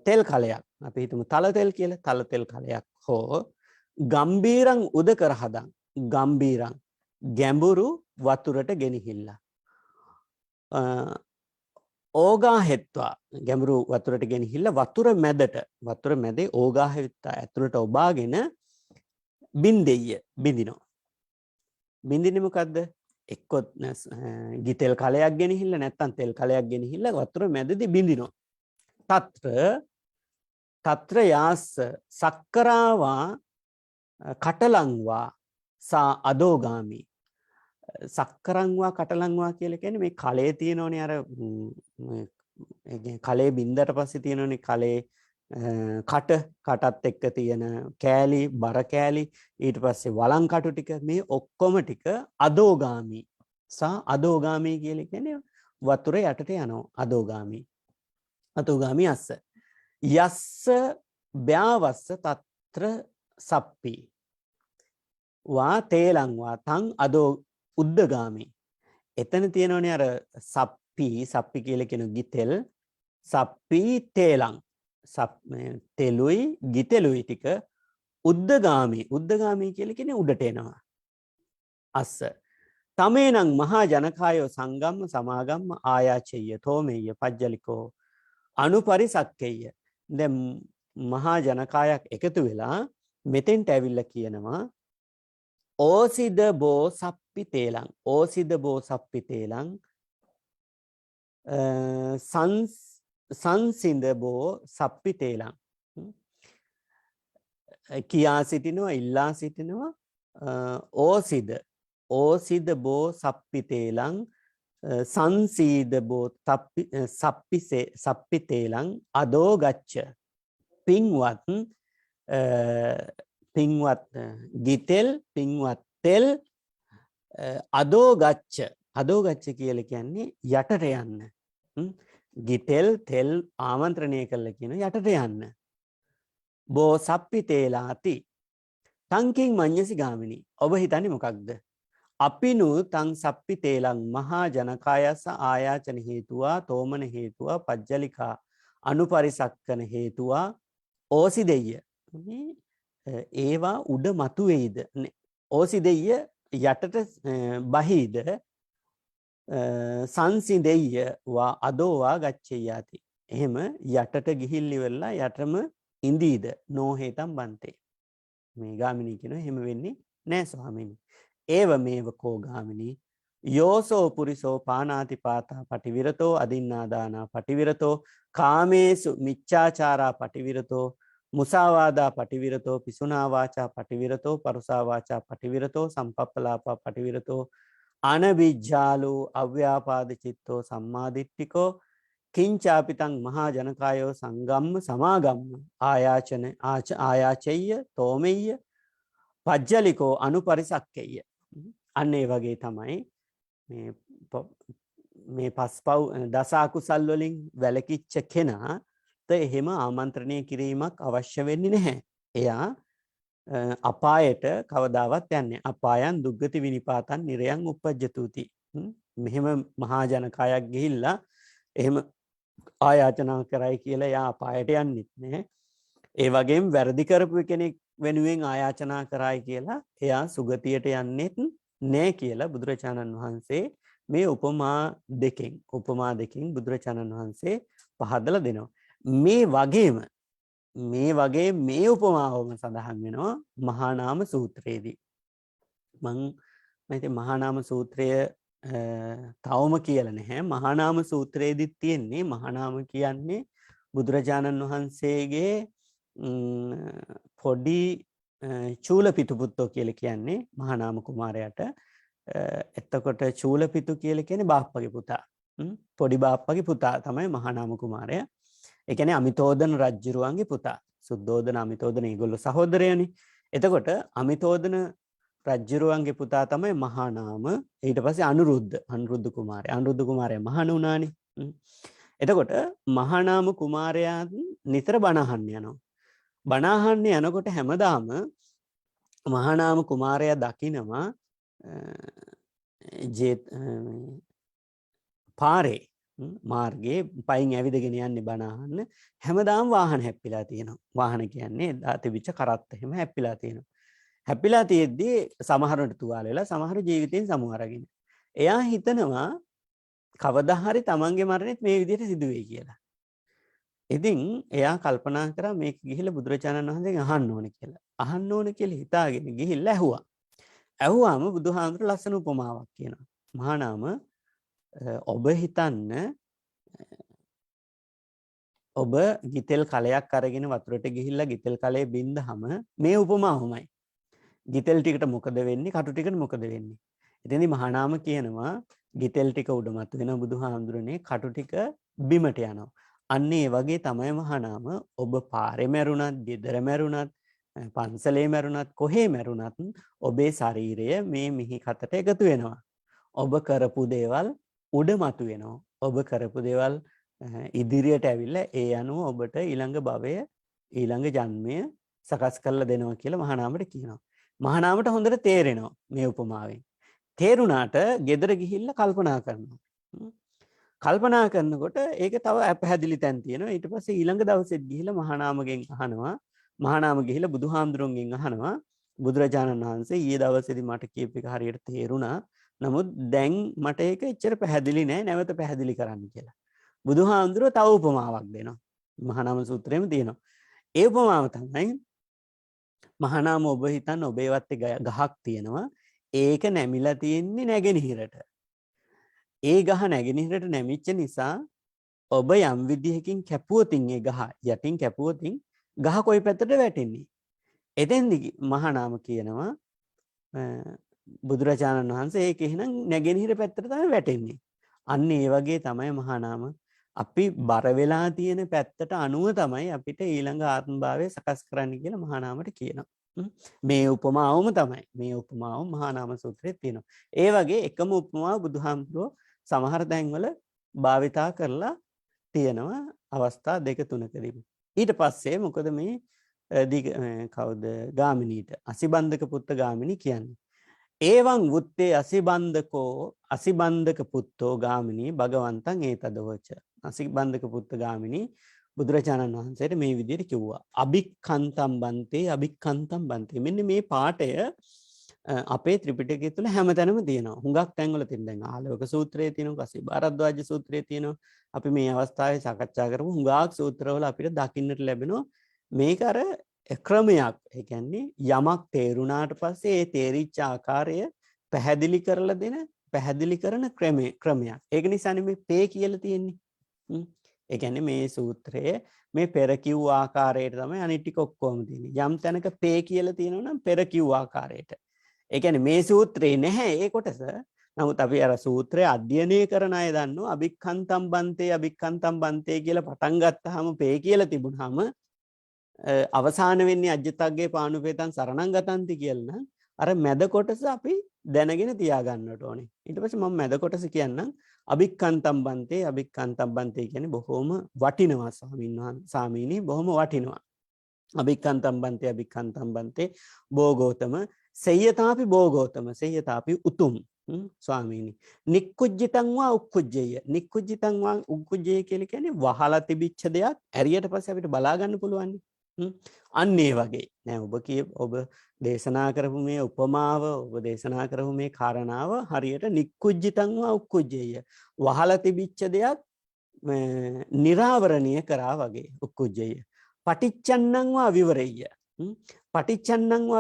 Speaker 1: තෙල් කලයක්. අපි හිතමු තල තෙල් කියලා. තල තෙල් කලයක් හෝ ගම්බීරං උදකර හදන් ගම්බීරං ගැඹුරු වතුරට ගෙනහිල්ලා ඕගා හෙත්වා ගැඹුරු වතුරට ගෙනහිල්ලා වතුර මැදේ ඕගා හෙත්තා ඇතුළට ඔබාගෙන බින්දෙය බින්දිනවා. බින්දින්නේ මොකද්ද? එක්කොත් ගිතෙල් කලයක් ගෙනහිල්ලා නැත්නම් තෙල් කලයක් ගෙනහිල්ලා වතුර මැදදී බින්දිනවා. తත්‍ර යාස්ස සක්කරාවා කටලංවා සා අදෝගාමි. සක්කරංවා කටලංවා කියලා කියන්නේ මේ කලයේ තියෙනෝනේ අර කලයේ බින්දට පස්සේ තියෙනෝනේ කලයේ කටත් එක්ක තියෙන කෑලි බර කෑලි ඊට පස්සේ වලං කටු ටික මේ ඔක්කොම ටික අදෝගාමි සා අදෝගාමි කියලා කියන්නේ වතුර යටට යනවා. අදෝගාමි අස්ස යස්ස බ්‍යාවස්ස తත්‍ර සප්පි වා තේලංවා තං අදෝ උද්දගාමි. එතන තියෙනවනේ අර සප්පි කියලා කියන ගිතෙල් සප්පි තේලං තෙලුයි ගිතෙලුයි ටික උද්දගාමි කියලා කියන්නේ උඩට එනවා. අස්ස තමේනං මහා ජනකායෝ සංගම්ම සමාගම්ම ආයාචෙය්‍ය තෝමෙය්‍ය පජ්ජලිකෝ අනුපරිසක්කෙය්‍ය. දැන් මහා ජනකායක් එකතු වෙලා මෙතෙන්ට ඇවිල්ලා කියනවා ඕසිද බෝ සප්පි තේලං ඕසිද බෝ සප්පි තේලං සංසිඳ බෝ සප්පි තේලං කියා සිටිනවා ඉල්ලා සිටිනවා ඕසිද බෝ සප්පි තේලං සංසීද බෝ සප්පි තේලං අදෝ ගච්ඡ. පින්වත් ගිතෙල් පින්වත් තෙල් අදෝගච්ඡ කියලා කියන්නේ යටට යන්න. ගිතෙල් තෙල් ආමන්ත්‍රණය කළා කියන යටට යන්න. බෝ සප්පි තේලාති තංකින් මඤ්ඤසි ගාමිනී. ඔබ හිතන්නේ මොකක්ද? අපිනු තං සප්පි තේලං මහා ජනකායස ආයාචන හේතුවා තෝමන හේතුවා පජ්ජලිකා අනුපරිසක්කන හේතුවා ඕසිදෙය්‍ය. ඒවා උඩ මතු වෙයිද? ඕසිදෙය්‍ය යටට බහීද? සංසිදෙය්‍ය වා අදෝවා ගච්ඡයාති. එහෙම යටට ගිහිල්ලි වෙලා යටම ඉඳීද? නෝහෙතම් බන්තේ. මේ ගාමිනී කියනවා එහෙම වෙන්නේ නෑ ස්වාමීනි. ඒව මේව කෝ ගාමිනී යෝසෝ පුරිසෝ පානාති පාතා පටිවිරතෝ අදින්නාදානා පටිවිරතෝ කාමේසු මිච්ඡාචාරා පටිවිරතෝ මුසාවාදා පටිවිරතෝ පිසුනා වාචා පටිවිරතෝ පරුසා වාචා පටිවිරතෝ සම්පප්පලාපා පටිවිරතෝ අනවිජ්ජාලෝ අව්‍යාපාද චිත්තෝ සම්මාදිට්ඨිකෝ කිංචාපිතං මහා ජනකායෝ සංගම්ම සමාගම්ම ආයාචෙය්‍ය තෝමෙය්‍ය පජ්ජලිකෝ අනුපරිසක්කෙය්‍ය. අන්න ඒ වගේ තමයි මේ පස්පව් දස අකුසල් වලින් වැළකීච්ච කෙනා එහෙම ආමන්ත්‍රණය කිරීමක් අවශ්‍ය වෙන්නේ නැහැ. එයා අපායට කවදාවත් යන්නේ. අපායන් දුග්ගති විනිපාතන් නිරයන් උපජ්ජතුති. මෙහෙම මහා ජනකායක් ගිහිල්ලා එහෙම ආයාචනා කරයි කියලා එයා අපායට යන්නෙත් නැහැ. ඒ වගේම වැරදි කරපු කෙනෙක් වෙනුවෙන් ආයාචනා කරයි කියලා එයා සුගතියට යන්නෙත් නැහැ කියලා බුදුරජාණන් වහන්සේ මේ උපමා දෙකෙන් බුදුරජාණන් වහන්සේ පහදලා දෙනවා. මේ වගේම මේ උපමාවම සඳහන් වෙනවා මහා නාම සූත්‍රයේදී. මම මහා නාම සූත්‍රය තවම කියලා නැහැ. මහා නාම සූත්‍රයේදී තියෙන්නේ මහා නාම කියන්නේ බුදුරජාණන් වහන්සේගේ පොඩි චූලපිතු පුත්තෝ කියලා කියන්නේ මහා නාම කුමාරයාට. එතකොට චූලපිතු කියලා කියන්නේ බාප්පගේ පුතා. පොඩි බාප්පගේ පුතා තමයි මහා නාම කුමාරයා. ඒ කියන්නේ අමිතෝදන රජුරුවන්ගේ පුතා. සුද්ධෝදන අමිතෝදන ඒගොල්ලෝ සහෝදරයනේ. එතකොට අමිතෝදන රජ්ජුරුවන්ගේ පුතා තමයි මහා නාම. ඊට පස්සේ අනුරුද්ධ කුමාරයා. අනුරුද්ධ කුමාරයා මහාන වුණානේ. එතකොට මහා නාම කුමාරයා නිතර බණ අහන්න යනවා. බණ අහන්න යනකොට හැමදාම මහා නාම කුමාරයා දකිනවා පාරේ මාර්ගයේ පයින් ඇවිදගෙන යන්නේ බණ අහන්න. හැමදාම වාහන හැප්පිලා තියෙනවා. වාහන කියන්නේ තිබිච්ච කරත්ත එහෙම හැප්පිලා තියෙනවා. හැපිලා තියෙද්දී සමහරවට තුවාල වෙලා සමහර ජීවිතයෙන් සමු අරගෙන. එයා හිතනවා කවදා හරි තමන්ගේ මරණයත් මේ විදිහට සිදු වෙයි කියලා. ඉතින් එයා කල්පනා කරා මේක ගිහිල්ලා බුදුරජාණන් වහන්සේගෙන් අහන්න ඕනේ කියලා. අහන්න ඕනේ කියලා හිතාගෙන ගිහිල්ලා ඇහුවා. ඇහුවාම බුදුහාමුදුර ලස්සන උපමාවක් කියනවා. මහා නාම ඔබ හිතන්න ඔබ ගිතෙල් කලයක් අරගෙන වතුරට ගිහිල්ලා ගිතෙල් කලයේ බින්දහම මේ උපමාවමයි. ගිතෙල් ටිකට මොකද වෙන්නේ? කටු ටිකට මොකද වෙන්නේ? එතෙන්දී මහා නාම කියනවා ගිතෙල් ටික උඩ මත වෙන බුදුහාමුදුරනේ කටු ටික බිමට යනවා. අන්න ඒ වගේ තමයි මහා නාම ඔබ පාරේ මැරුණත්, ගෙදර මැරුණත්, පන්සලේ මැරුණත්, කොහේ මැරුණත් ඔබේ ශරීරය මේ මිහි කතට එකතු වෙනවා. ඔබ කරපු දේවල් උඩ මතු වෙනවා. ඔබ කරපු දේවල් ඉදිරියට ඇවිල්ලා ඒ අනුව ඔබට ඊළඟ භවය, ඊළඟ ජන්මය සකස් කරලා දෙනවා කියලා මහා නාමයට කියනවා. මහා නාමයට හොඳට තේරෙනවා මේ උපමාවෙන්. තේරුණාට ගෙදර ගිහිල්ලා කල්පනා කරනවා. කල්පනා කරනකොට ඒක තව පැහැදිලි තැන් තියෙනවා. ඊට පස්සේ ඊළඟ දවසෙත් ගිහිල්ලා මහා නාමගෙන් අහනවා. මහා නාම ගිහිල්ලා බුදුහාමුදුරන්ගෙන් අහනවා බුදුරජාණන් වහන්සේ ඊයේ දවසේදී මට කියපු එක හරියට තේරුණා. නමුත් දැන් මට ඒක එච්චර පැහැදිලි නෑ. නැවත පැහැදිලි කරන්න කියලා. බුදුහාමුදුරුවෝ තව උපමාවක් දෙනවා. මහා නාම සූත්‍රයේම තියෙනවා. ඒ උපමාව තමයි මහා නාම ඔබ හිතන්න ඔබේ වත්තේ ගහක් තියෙනවා. ඒක නැමිලා තියෙන්නේ නැගෙනහිරට. ඒ ගහ නැගෙනහිරට නැමිච්ච නිසා ඔබ යම් විදිහකින් කැපුවොතින් ඒ ගහ යටින් කැපුවොතින් ගහ කොයි පැත්තට වැටෙන්නේ? එතෙන්දි මහා නාම කියනවා බුදුරජාණන් වහන්සේ ඒක එහෙනම් නැගෙනහිර පැත්තට තමයි වැටෙන්නේ. අන්න ඒ වගේ තමයි මහා නාම අපි බර වෙලා තියෙන පැත්තට අනුව තමයි අපිට ඊළඟ ආත්ම භාවය සකස් කරන්න කියලා මහා නාමයට කියනවා. මේ උපමාවම තමයි. මේ උපමාව මහා නාම සූත්‍රයේ තියෙනවා. ඒ වගේ එකම උපමාව බුදුහාමුදුරුවෝ සමහර තැන්වල භාවිතා කරලා තියෙනවා අවස්ථා දෙක තුනකදී. ඊට පස්සේ මොකද මේ කවුද ගාමිනීට අසිබන්ධක පුත්ත ගාමිනී කියන්නේ. ඒවං වුත්තේ අසිබන්ධක පුත්තෝ ගාමිනී භගවන්තං ඒතදවච. අසිබන්ධක පුත්ත ගාමිනී බුදුරජාණන් වහන්සේට මේ විදිහට කිව්වා. අභික්ඛන්තම් බන්තේ. මෙන්න මේ පාඩය අපේ ත්‍රිපිටකය තුළ හැමතැනම තියෙනවා. හුඟක් තැන්වල තියෙනවා. දැන් ආලවක සූත්‍රයේ තියෙනවා, කසිභාරද්වාජ සූත්‍රයේ තියෙනවා. අපි මේ අවස්ථාවේ සාකච්ඡා කරමු. හුඟක් සූත්‍රවල අපිට දකින්නට ලැබෙනවා මේක අර ක්‍රමයක්. ඒ කියන්නේ යමක් තේරුණාට පස්සේ ඒ තේරිච්ච ආකාරය පැහැදිලි කරලා දෙන පැහැදිලි කරන ක්‍රමයක්. ඒක නිසානේ මේ පේ කියලා තියෙන්නේ. ඒ කියන්නේ මේ සූත්‍රයේ මේ පෙර කිව් ආකාරයට තමයි අනිත් ටික ඔක්කොම තියෙන්නේ. යම් තැනක පේ කියලා තියෙනවා නම් පෙර කිව් ආකාරයට. ඒ කියන්නේ මේ සූත්‍රේ නැහැ ඒ කොටස. නමුත් අපි අර සූත්‍රය අධ්‍යයනය කරන අය දන්නවා අභික්ඛන්තම් බන්තේ කියලා පටන් ගත්තාම පේ කියලා තිබුණාම අවසාන වෙන්නේ අජ්ජතග්ගේ පානුපේතං සරණං ගතන්ති කියලා නම් අර මැද කොටස අපි දැනගෙන තියාගන්නට ඕනේ. ඊට පස්සේ මම මැද කොටස කියන්නම් අභික්ඛන්තම් බන්තේ කියන්නේ බොහොම වටිනවා ස්වාමීනි බොහොම වටිනවා. අභික්ඛන්තම් බන්තේ භෝගෝතම සෙය්‍යතාපි උතුම් ස්වාමීනි. නික්කුජ්ජිතං වා උක්කුජ්ජය කියලා කියන්නේ වහලා තිබිච්ච දෙයක් ඇරියට පස්සේ අපිට බලා ගන්න පුළුවන්. අන්න ඒ වගේ නෑ ඔබ දේශනා කරපු මේ උපමාව ඔබ දේශනා කරපු මේ කාරණාව හරියට නික්කුජ්ජිතං වා උක්කුජ්ජය වහලා තිබිච්ච දෙයක් නිරාවරණය කරා වගේ උක්කුජ්ජය. පටිච්චන්නං වා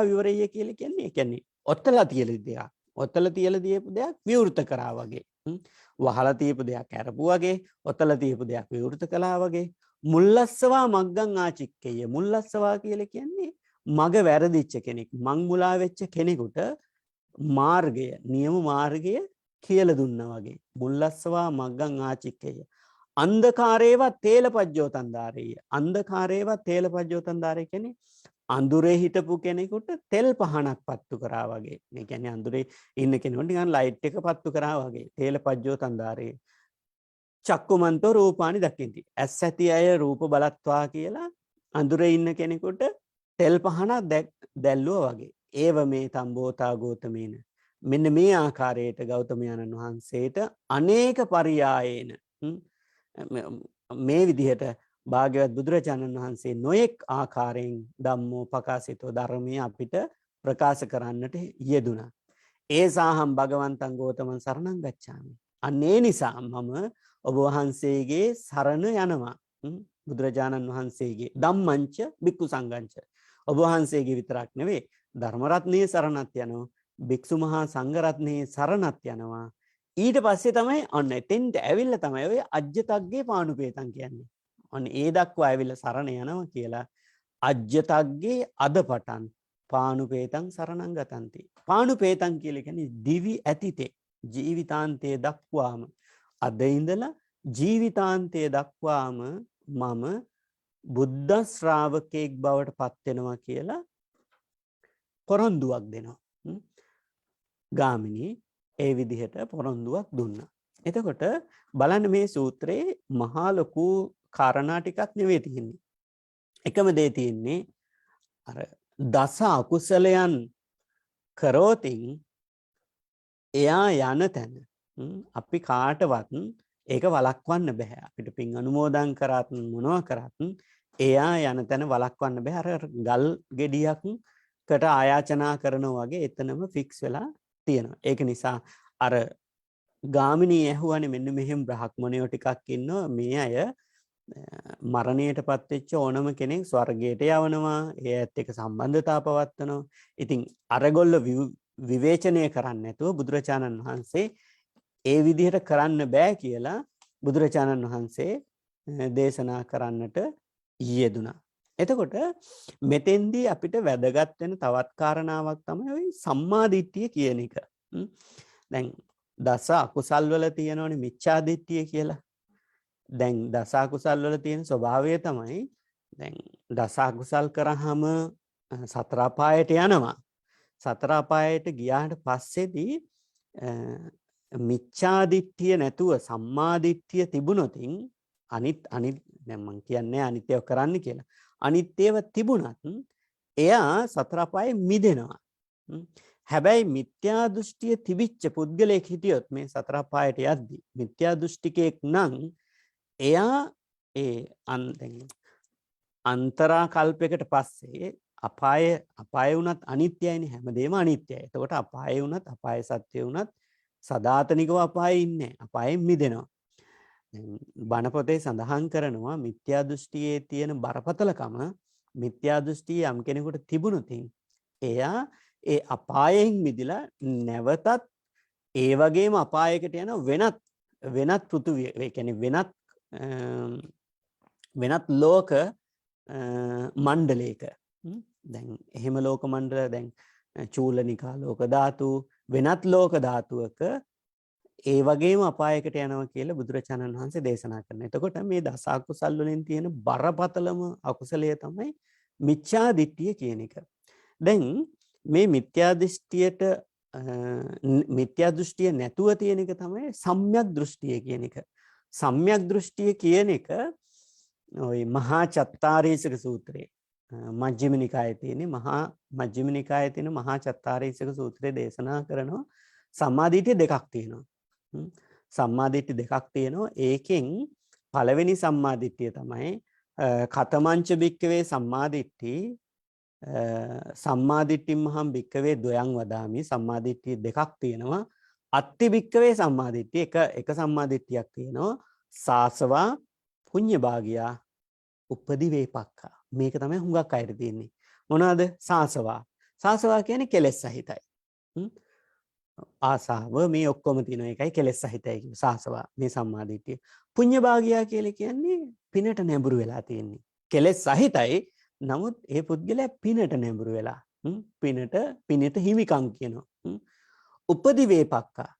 Speaker 1: විවරෙය්‍ය කියලා කියන්නේ ඔත්තලා තියලා දෙයක්. ඔත්තලා තියලා දීපු දෙයක් විවෘත කරා වගේ. වහලා තියපු දෙයක් අරපු වගේ, ඔත්තලා තියපු දෙයක් විවෘත කළා වගේ. මුල්ලස්සවා මග්ගං ආචික්කේය. මුල්ලස්සවා කියලා කියන්නේ මග වැරදිච්ච කෙනෙක්. මං මුලා වෙච්ච කෙනෙකුට මාර්ගය, නියම මාර්ගය කියලා දුන්නා වගේ. මුල්ලස්සවා මග්ගං ආචික්කේය. අන්ධකාරේවා තේලපජ්ජෝතන්දාරේය. අන්ධකාරේවා තේලපජ්ජෝතන්දාරේ කියන්නේ අඳුරේ හිටපු කෙනෙකුට තෙල් පහනක් පත්තු කරා වගේ. ඒ කියන්නේ අඳුරේ ඉන්න කෙනෙකුට නිකන් ලයිට් එක පත්තු කරා වගේ. තේලපජ්ජෝතන්දාරේ. චක්කුමන්තෝ රූපානි දකින්ති. ඇස් ඇති අය රූප බලත්වා කියලා අඳුරේ ඉන්න කෙනෙකුට තෙල් පහනක් දැල්ලුවා වගේ. ඒව මේ තම්බෝතා ගෝතමේන. මෙන්න මේ ආකාරයට ගෞතමයන්න් වහන්සේට අනේක පරියායේන මේ විදිහට භාග්‍යවත් බුදුරජාණන් වහන්සේ නොයෙක් ආකාරයෙන් ධම්මෝ පකාසිතෝ ධර්මයේ අපිට ප්‍රකාශ කරන්නට යෙදුණා. ඒසාහම් භගවන්තං ගෝතමං සරණං ගච්ඡාමි. අනේ නිසා මම ඔබ වහන්සේගේ සරණ යනවා. බුදුරජාණන් වහන්සේගේ ධම්මංච බික්ඛු සංඝංච. ඔබ වහන්සේගේ විතරක් නෙවෙයි ධර්ම රත්නයේ සරණත් යනවා. භික්ෂු මහා සංඝ රත්නයේ සරණත් යනවා. ඊට පස්සේ තමයි අන්න එතෙන්ට ඇවිල්ලා තමයි ඔය අජ්ජතග්ගේ පාණුපේතං කියන්නේ. අන්න ඒ දක්වා ඇවිල්ලා සරණ යනවා කියලා අජ්ජතග්ගේ අදපටන් පාණුපේතං සරණං ගතන්ති. පාණුපේතං කියලා කියන්නේ දිවි ඇතිතේ ජීවිතාන්තයේ දක්වාම අද ඉඳලා ජීවිතාන්තයේ දක්වාම මම බුද්ධ ශ්‍රාවකෙක් බවට පත් වෙනවා කියලා පොරොන්දුවක් දෙනවා. ගාමිණී ඒ විදිහට පොරොන්දුවක් දුන්නා. එතකොට බලන්න මේ සූත්‍රයේ මහා ලොකු කාරණා ටිකක් නෙවෙයි තියෙන්නේ. එකම දේ තියෙන්නේ අර දස අකුසලයන් කරෝතින් එයා යන තැන අපි කාටවත් ඒක වළක්වන්න බෑ. අපිට පින් අනුමෝදන් කරත් මොනවා කරත් එයා යන තැන වළක්වන්න බෑ. අර ගල් ගෙඩියකට ආයාචනා කරනවා වගේ එතනම ෆික්ස් වෙලා තියෙනවා. ඒක නිසා අර ගාමිණී ඇහුවානේ මෙන්න මෙහෙම බ්‍රහ්මණයෝ ටිකක් ඉන්නවා. මේ අය මරණයටපත් වෙච්ච ඕනම කෙනෙක් ස්වර්ගයට යවනවා. ඒ ඇත්ත එක්ක සම්බන්ධතාව පවත්වනවා. ඉතින් අරගොල්ල විවේචනය කරන්නේ නැතුව බුදුරජාණන් වහන්සේ ඒ විදිහට කරන්න බෑ කියලා බුදුරජාණන් වහන්සේ දේශනා කරන්නට යෙදුණා. එතකොට මෙතෙන්දී අපිට වැදගත් වෙන තවත් කාරණාවක් තමයි ওই සම්මාදිට්ඨිය කියන එක. දැන් දස අකුසල් වල තියෙනවනේ මිච්ඡාදිට්ඨිය කියලා. දැන් දස අකුසල් වල තියෙන ස්වභාවය තමයි දැන් දස අකුසල් කරාම සතර අපායට යනවා. සතර අපායට ගියාට පස්සේදී මිච්ඡාදිට්ඨිය නැතුව සම්මාදිට්ඨිය තිබුණොතින් අනිත් දැන් මම කියන්නේ අනිත්‍යව කරන්න කියලා. අනිත්‍යව තිබුණත් එයා සතර අපායේ මිදෙනවා. හැබැයි මිත්‍යා දෘෂ්ටිය තිබිච්ච පුද්ගලයෙක් හිටියොත් මේ සතර අපායට යද්දි මිත්‍යා දෘෂ්ටිකයෙක් නම් එයා අන්තරා කල්පයකට පස්සේ අපාය වුණත් අනිත්‍යයිනේ. හැමදේම අනිත්‍යයි. එතකොට අපාය වුණත් අපාය සත්‍ය වුණත් සදාතනිකව අපායේ ඉන්නේ. අපායෙන් මිදෙනවා. බණ පොතේ සඳහන් කරනවා මිත්‍යා දෘෂ්ටියේ තියෙන බරපතලකම මිත්‍යා දෘෂ්ටිය යම් කෙනෙකුට තිබුණොත් එයා ඒ අපායෙන් මිදලා නැවතත් ඒ වගේම අපායකට යන වෙනත් පෘථුවිය, ඒ කියන්නේ වෙනත් ලෝක මණ්ඩලයක. දැන් එහෙම ලෝක මණ්ඩල දැන් චූලනිකා ලෝක ධාතු වෙනත් ලෝක ධාතුවක ඒ වගේම අපායකට යනවා කියලා බුදුරජාණන් වහන්සේ දේශනා කරනවා. එතකොට මේ දස අකුසල් වලින් තියෙන බරපතලම අකුසලය තමයි මිච්ඡා දිට්ඨිය කියන එක. දැන් මේ මිත්‍යා දෘෂ්ටිය නැතුව තියෙන එක තමයි සම්‍යක් දෘෂ්ටිය කියන එක. සම්‍යක් දෘෂ්ටිය කියන එක ওই මහා චත්තාරීසක සූත්‍රයේ මජ්ක්‍ධිම නිකායේ තියෙන මහා චත්තාරීසක සූත්‍රයේ දේශනා කරනවා සම්මාදිට්ඨිය දෙකක් තියෙනවා. සම්මාදිට්ඨිය දෙකක් තියෙනවා. ඒකෙන් පළවෙනි සම්මාදිට්ඨිය තමයි කතමංච භික්කවේ සම්මාදිට්ඨි සම්මාදිට්ඨින් මහම් භික්කවේ ද්වයං වදාමි. සම්මාදිට්ඨිය දෙකක් තියෙනවා. අත්ති භික්කවේ සම්මාදිට්ඨිය එක සම්මාදිට්ඨියක් තියෙනවා. සාසවා පුඤ්ඤ භාගියා උපදි වේපක්ඛා. මේක තමයි හුඟක් අයට තියෙන්නේ. මොනවාද? සාසවා කියන්නේ කෙලෙස් සහිතයි. ආසාව මේ ඔක්කොම තියෙන එකයි කෙලෙස් සහිතයි කිව්ව සාසවා මේ සම්මාදිට්ඨිය. පුඤ්ඤ භාගියා කියලා කියන්නේ පිනට නැඹුරු වෙලා තියෙන්නේ. කෙලෙස් සහිතයි නමුත් ඒ පුද්ගලයා පිනට නැඹුරු වෙලා. පිනට හිමිකම් කියනවා. උපදි වේපක්කා.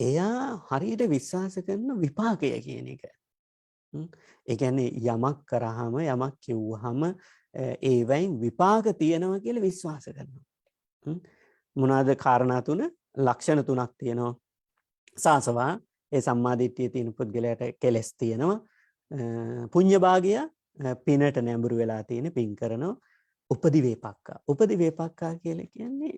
Speaker 1: එයා හරියට විශ්වාස කරන විපාකය කියන එක. ඒ කියන්නේ යමක් කරාම යමක් කිව්වහම ඒවෙන් විපාක තියෙනවා කියලා විශ්වාස කරනවා. මොනවාද කාරණා තුන? ලක්ෂණ තුනක් තියෙනවා. සාසවා ඒ සම්මාදිට්ඨිය තියෙන පුද්ගලයාට කෙලස් තියෙනවා. පුඤ්ඤ භාගය පිනට නැඹුරු වෙලා තියෙන පින් කරනවා. උපදි වේපක්කා. උපදි වේපක්කා කියලා කියන්නේ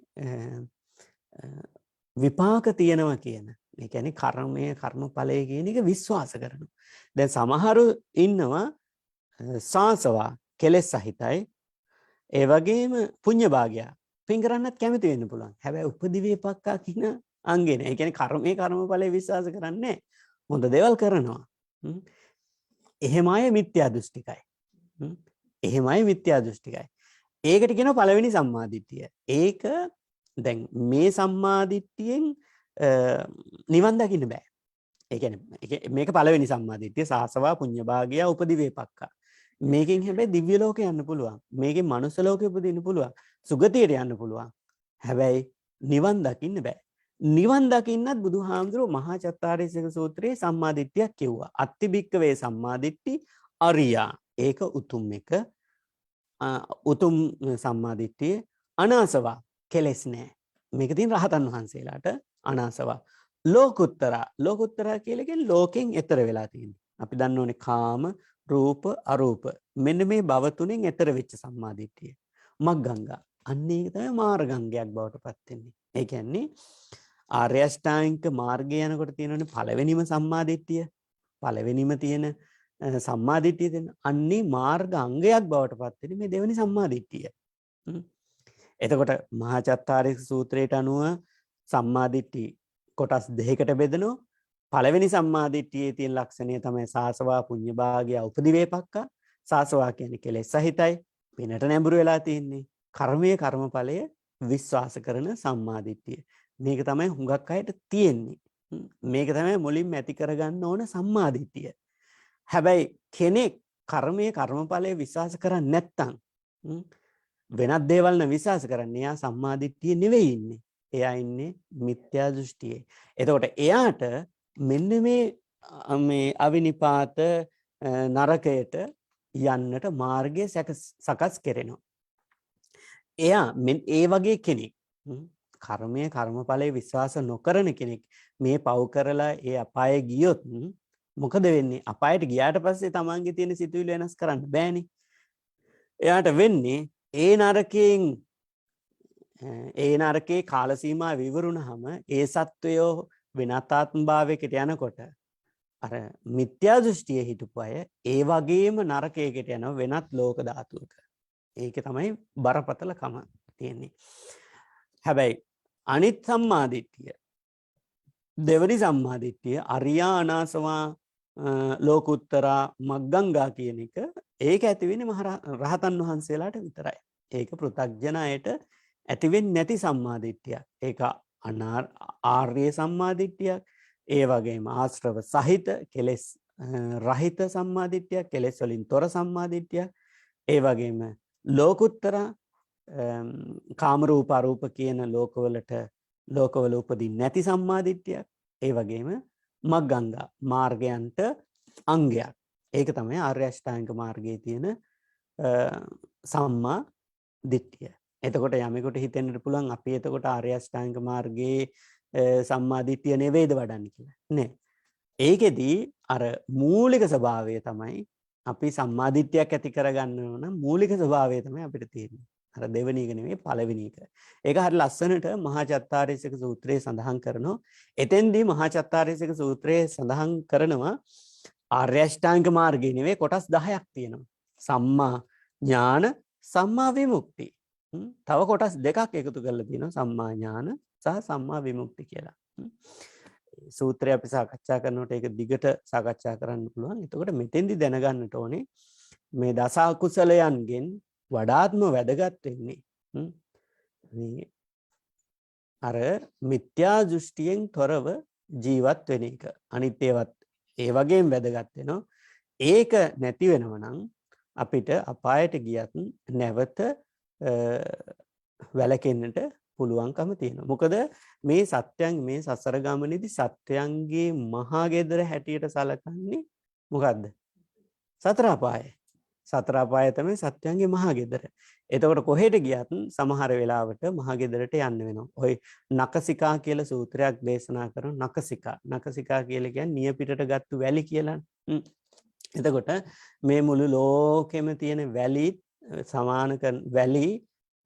Speaker 1: විපාක තියෙනවා කියන. ඒ කියන්නේ කර්මය කර්මඵලය කියන එක විශ්වාස කරනවා. දැන් සමහරු ඉන්නවා සාසවා කෙලෙස් සහිතයි. ඒ වගේම පුඤ්ඤ භාගය පින් කරන්නත් කැමති වෙන්න පුළුවන්. හැබැයි උපදි වේපක්කා කියන අංගේ නෑ. ඒ කියන්නේ කර්මයේ කර්මඵලයේ විශ්වාස කරන්නේ හොඳ දේවල් කරනවා. එහෙම අය මිත්‍යා දෘෂ්ටිකයි. එහෙම අය මිත්‍යා දෘෂ්ටිකයි. ඒකට කියනවා පළවෙනි සම්මාදිට්ඨිය. ඒක දැන් මේ සම්මාදිට්ඨියෙන් නිවන් දකින්න බෑ. ඒ කියන්නේ මේක පළවෙනි සම්මාදිට්ඨිය සාසවා පුඤ්ඤ භාගය උපදි වේපක්කා. මේකෙන් හැබැයි දිව්‍ය ලෝකේ යන්න පුළුවන්. මේකෙන් මනුස්ස ලෝකෙ උපදින්න පුළුවන්. සුගතියට යන්න පුළුවන්. හැබැයි නිවන් දකින්න බෑ. නිවන් දකින්නත් බුදුහාමුදුරුවෝ මහා චත්තාරීසක සූත්‍රයේ සම්මාදිට්ඨියක් කිව්වා. අත්ති භික්කවේ සම්මාදිට්ඨි අරියා. ඒක උතුම් එක. උතුම් සම්මාදිට්ඨිය අනාසවා කෙලෙස් නෑ. මේක තියෙන රහතන් වහන්සේලාට අනාසවා. ලෝකුත්තරා කියලා කියන්නේ ලෝකෙන් එතර වෙලා තියෙන්නේ. අපි දන්න ඕනේ කාම, රූප, අරූප. මෙන්න මේ භව තුනෙන් එතර වෙච්ච සම්මාදිට්ඨිය. මග්ගංගා. අන්න ඒක තමයි මාර්ගංගයක් බවට පත් වෙන්නේ. ඒ කියන්නේ ආර්ය අෂ්ටාංගික මාර්ගය යනකොට තියෙනනේ පළවෙනිම සම්මාදිට්ඨිය. පළවෙනිම තියෙන සම්මාදිට්ඨිය දෙන අන්නේ මාර්ග අංගයක් බවට පත් වෙන්නේ මේ දෙවෙනි සම්මාදිට්ඨිය. එතකොට මහා චත්තාරීස සූත්‍රයට අනුව සම්මාදිට්ඨි කොටස් දෙකකට බෙදෙනවා. පළවෙනි සම්මාදිට්ඨියේ තියෙන ලක්ෂණය තමයි සාසවා පුඤ්ඤ භාගය උපදි වේපක්කා. සාසවා කියන්නේ කෙලෙස් සහිතයි. පිනට නැඹුරු වෙලා තියෙන්නේ. කර්මයේ කර්මඵලය විශ්වාස කරන සම්මාදිට්ඨිය. මේක තමයි හුඟක් අයට තියෙන්නේ. මේක තමයි මුලින්ම ඇති කරගන්න ඕන සම්මාදිට්ඨිය. හැබැයි කෙනෙක් කර්මයේ කර්මඵලය විශ්වාස කරන්නේ නැත්නම් වෙනත් දේවල් න විශ්වාස කරන්නේ එයා සම්මාදිට්ඨිය නෙවෙයි ඉන්නේ. එයා ඉන්නේ මිත්‍යා දෘෂ්ටියේ. එතකොට එයාට මෙන්න මේ අවිනිපාත නරකයට යන්නට මාර්ගය සකස් කෙරෙනවා. එයා ඒ වගේ කෙනෙක් කර්මයේ කර්මඵලයේ විශ්වාස නොකරන කෙනෙක් මේ පව් කරලා ඒ අපායේ ගියොත් මොකද වෙන්නේ? අපායට ගියාට පස්සේ තමන්ගේ තියෙන සිතුවිලි වෙනස් කරන්න බෑනේ. එයාට වෙන්නේ ඒ නරකේ කාල සීමා විවරුණාම ඒ සත්වයෝ වෙනත් ආත්ම භාවයකට යනකොට අර මිත්‍යා දෘෂ්ටියේ හිටපු අය ඒ වගේම නරකයකට යනවා වෙනත් ලෝක ධාතුවක. ඒක තමයි බරපතලකම තියෙන්නේ. හැබැයි අනිත් සම්මාදිට්ඨිය දෙවනි සම්මාදිට්ඨිය අරියා අනාසවා ලෝකුත්තරා මග්ගංගා කියන එක ඒක ඇති වෙන්නේ මහ රහතන් වහන්සේලාට විතරයි. ඒක පෘථග්ජනයට ඇති වෙන්නේ නැති සම්මාදිට්ඨියක්. ඒක ආර්ය සම්මාදිට්ඨියක්. ඒ වගේම ආශ්‍රව සහිත කෙලෙස් රහිත සම්මාදිට්ඨියක්, කෙලෙස් වලින් තොර සම්මාදිට්ඨියක්. ඒ වගේම ලෝකුත්තරා කාම රූප අරූප කියන ලෝකවල උපදින්නේ නැති සම්මාදිට්ඨියක්. ඒ වගේම මග්ගංගා මාර්ගයන්ට අංගයක්. ඒක තමයි ආර්ය අෂ්ටාංගික මාර්ගයේ තියෙන සම්මා දිට්ඨිය. එතකොට යමෙකුට හිතෙන්නට පුළුවන් අපි එතකොට ආර්ය අෂ්ටාංගික මාර්ගයේ සම්මා දිට්ඨිය නෙවෙයිද වඩන්නේ කියලා. නෑ. ඒකෙදී අර මූලික ස්වභාවය තමයි අපි සම්මා දිට්ඨියක් ඇති කරගන්න ඕන මූලික ස්වභාවය තමයි අපිට තියෙන්නේ. අර දෙවෙනි එක නෙවෙයි පළවෙනි එක. ඒක හරිය ලස්සනට මහා චත්තාරීසක සූත්‍රයේ සඳහන් කරනවා. එතෙන්දී මහා චත්තාරීසක සූත්‍රයේ සඳහන් කරනවා ආර්ය අෂ්ටාංගික මාර්ගය නෙවෙයි කොටස් 10ක් තියෙනවා. සම්මා ඥාන, සම්මා විමුක්ති. තව කොටස් දෙකක් එකතු කරලා තියෙනවා සම්මා ඥාන සහ සම්මා විමුක්ති කියලා. සූත්‍රය අපි සාකච්ඡා කරනකොට ඒක දිගට සාකච්ඡා කරන්න පුළුවන්. එතකොට මෙතෙන්දි දැනගන්නට ඕනේ මේ දස අකුසලයන්ගෙන් වඩාත්ම වැදගත් වෙන්නේ මේ අර මිත්‍යා දෘෂ්ටියෙන් තොරව ජීවත් වෙන එක. අනිත් ඒවත් ඒ වගේම වැදගත් වෙනවා. ඒක නැති වෙනව නම් අපිට අපායට ගියත් නැවත වැළකෙන්නට පුළුවන්කම තියෙනවා. මොකද මේ සත්‍යයන් මේ සසර ගමනේදී සත්‍යයන්ගේ මහා ගෙදර හැටියට සලකන්නේ මොකද්ද? සතර අපාය. සතර අපාය තමයි සත්‍යයන්ගේ මහා ගෙදර. එතකොට කොහෙට ගියත් සමහර වෙලාවට මහා ගෙදරට යන්න වෙනවා. ඔය නකසිකා කියලා සූත්‍රයක් දේශනා කරන නකසිකා කියලා කියන්නේ නියපිටට ගත්තු වැලි කියලා. එතකොට මේ මුළු ලෝකෙම තියෙන වැලි සමාන කරන වැලි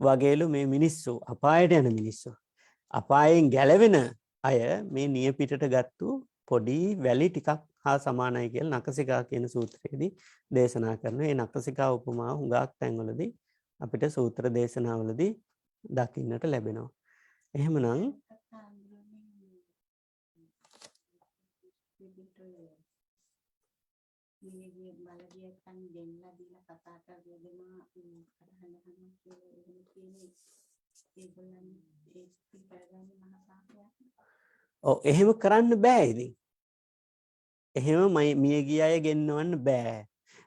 Speaker 1: වගේලු මේ මිනිස්සු අපායට යන මිනිස්සු. අපායෙන් ගැලවෙන අය මේ නියපිටට ගත්තු පොඩි වැලි ටිකක් හා සමානයි කියලා නකසිකා කියන සූත්‍රයේදී දේශනා කරනවා. මේ නකසිකා උපමාව හුඟක් තැන්වලදී අපිට සූත්‍ර දේශනාවලදී දකින්නට ලැබෙනවා. එහෙමනම් එහෙම කරන්න බෑ ඉතින්. එහෙම මිය ගිය අය ගෙන්නවන්න බෑ.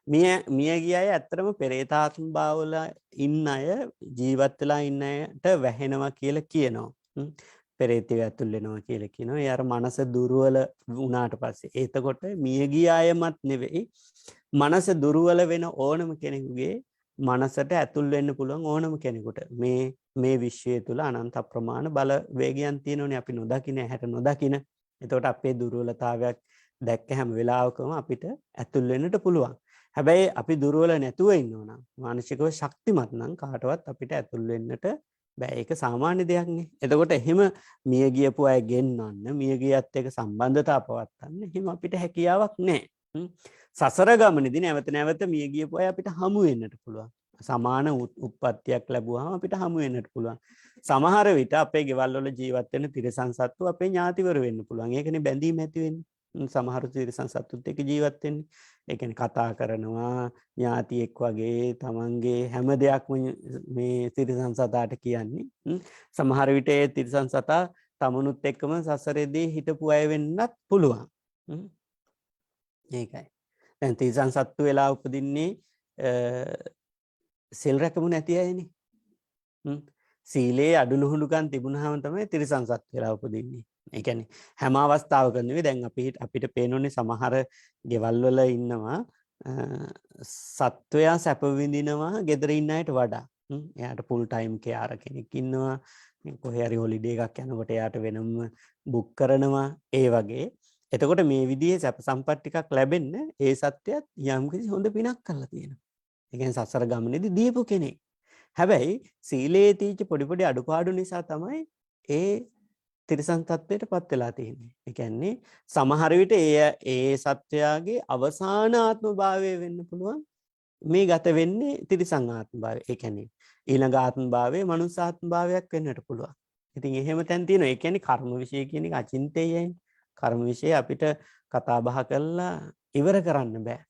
Speaker 1: මිය ගිය අය ඇත්තටම පෙරේතාත්ම භාවවල ඉන්න අය ජීවත් වෙලා ඉන්න අයට වැහෙනවා කියලා කියනවා. පෙරේතය ඇතුල් වෙනවා කියලා කියනවා. ඒ අර මනස දුර්වල වුණාට පස්සේ. එතකොට මිය ගිය අයමත් නෙවෙයි. මනස දුර්වල වෙන ඕනම කෙනෙකුගේ මනසට ඇතුල් වෙන්න පුළුවන් ඕනම කෙනෙකුට. මේ විශ්වය තුල අනන්ත අප්‍රමාණ බල වේගයන් තියෙනෝනේ අපි නොදකින හැට නොදකින. එතකොට අපේ දුර්වලතාවයක් දැක්ක හැම වෙලාවකම අපිට ඇතුල් වෙන්නට පුළුවන්. හැබැයි අපි දුර්වල නැතුව ඉන්නවා නම් මානසිකව ශක්තිමත් නම් කාටවත් අපිට ඇතුල් වෙන්නට බෑ. ඒක සාමාන්‍ය දෙයක් නේ. එතකොට එහෙම මිය ගියපු අය ගෙන්නන්න, මිය ගියත් එක්ක සම්බන්ධතා පවත්වන්න එහෙම අපිට හැකියාවක් නැහැ. සසර ගමනේදී නැවත නැවත මිය ගියපු අය අපිට හමු වෙන්නට පුළුවන්. සමාන උත්පත්තියක් ලැබුවාම අපිට හමු වෙන්නට පුළුවන්. සමහර විට අපේ ගෙවල් වල ජීවත් වෙන තිරසන් සත්තු අපේ ඥාතිවරු වෙන්න පුළුවන්. ඒකනේ බැඳීම් ඇති වෙන්නේ. සමහර තිරසන් සත්තුත් එක්ක ජීවත් වෙන්නේ. ඒ කියන්නේ කතා කරනවා ඥාතියෙක් වගේ තමන්ගේ හැම දෙයක්ම මේ තිරසන් සතාට කියන්නේ. සමහර විට ඒ තිරසන් සතා තමනුත් එක්කම සසරේදී හිටපු අය වෙන්නත් පුළුවන්. ඒකයි. දැන් තිරසන් සත්තු වෙලා උපදින්නේ සිල් රැකමු නැති අයනේ. සීලේ අඩුලුහුණුකම් තිබුණාම තමයි තිරසන් සත්තු වෙලා උපදින්නේ. ඒ කියන්නේ හැම අවස්ථාවකම නෙවෙයි. දැන් අපිට පේනෝනේ සමහර ගෙවල් වල ඉන්නවා සත්වයා සැප විඳිනවා ගෙදර ඉන්න අයට වඩා. එයාට ෆුල් ටයිම් කෙයාර කෙනෙක් ඉන්නවා. කොහේ හරි හොලිඩේ එකක් යනකොට එයාට වෙනම බුක් කරනවා. ඒ වගේ. එතකොට මේ විදිහේ සැප සම්පත් ටිකක් ලැබෙන්න ඒ සත්‍යයත් යම්කිසි හොඳ පිනක් කරලා තියෙනවා. ඒ කියන්නේ සසර ගමනේදී දීපු කෙනෙක්. හැබැයි සීලේ තීච්ච පොඩි පොඩි අඩුපාඩු නිසා තමයි ඒ තිරසන් තත්ත්වයටපත් වෙලා තියෙන්නේ. ඒ කියන්නේ සමහර විට ඒ සත්වයාගේ අවසාන ආත්ම භාවය වෙන්න පුළුවන් මේ ගත වෙන්නේ තිරසන් ආත්ම භාවය. ඒ කියන්නේ ඊළඟ ආත්ම භාවයේ මනුස්ස ආත්ම භාවයක් වෙන්නට පුළුවන්. ඉතින් එහෙම තැන් තියෙනවා. ඒ කියන්නේ කර්ම විශ්ය කියන එක අචින්තයයි. කර්ම විශ්ය අපිට කතා බහ කරලා ඉවර කරන්න බෑ.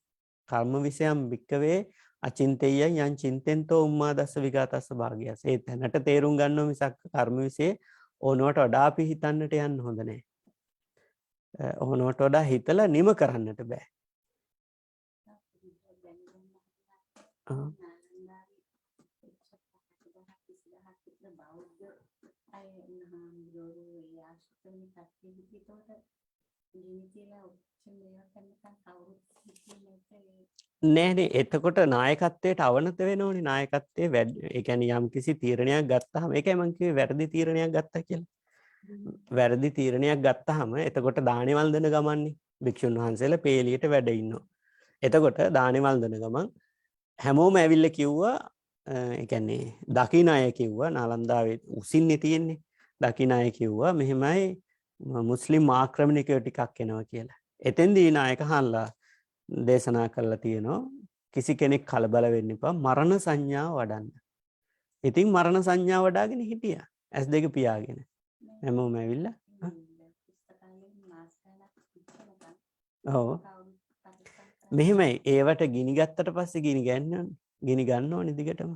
Speaker 1: කර්ම විශ්යම් වික්කවේ අචින්තයයි යන් චින්තෙන්තෝ උම්මාදස්ස විගතස්ස භාගයස්. ඒ තැනට තේරුම් ගන්නවා මිසක් කර්ම විශ්ය ඕනවට වඩා අපි හිතන්නට යන්න හොඳ නැහැ. ඕනවට වඩා හිතලා නිම කරන්නට බෑ. නෑනේ එතකොට නායකත්වයට අවනත වෙනෝනේ. නායකත්වයේ ඒ කියන්නේ යම්කිසි තීරණයක් ගත්තාම ඒකයි මම කිව්වේ වැරදි තීරණයක් ගත්තා කියලා. වැරදි තීරණයක් ගත්තාම එතකොට දානේ වන්දන ගමන්නේ. භික්ෂුන් වහන්සේලා පේලියට වැඩ ඉන්නවා. එතකොට දානේ වන්දන ගමන් හැමෝම ඇවිල්ලා කිව්වා ඒ කියන්නේ දකින්න අය කිව්වා නාලන්දාවේ උසින්නේ තියෙන්නේ. දකින්න අය කිව්වා මෙහෙමයි මුස්ලිම් ආක්‍රමණිකයෝ ටිකක් එනවා කියලා. එතෙන්දී නායක හාන්ලා දේශනා කරලා තියෙනවා කිසි කෙනෙක් කලබල වෙන්න එපා මරණ සංඥාව වඩන්න. ඉතින් මරණ සංඥාව වඩාගෙන හිටියා. S2 පියාගෙන. හැමෝම ඇවිල්ලා ඔව් මෙහෙමයි ඒවට ගිනි ගත්තට පස්සේ ගිනි ගන්න ඕනේ දිගටම.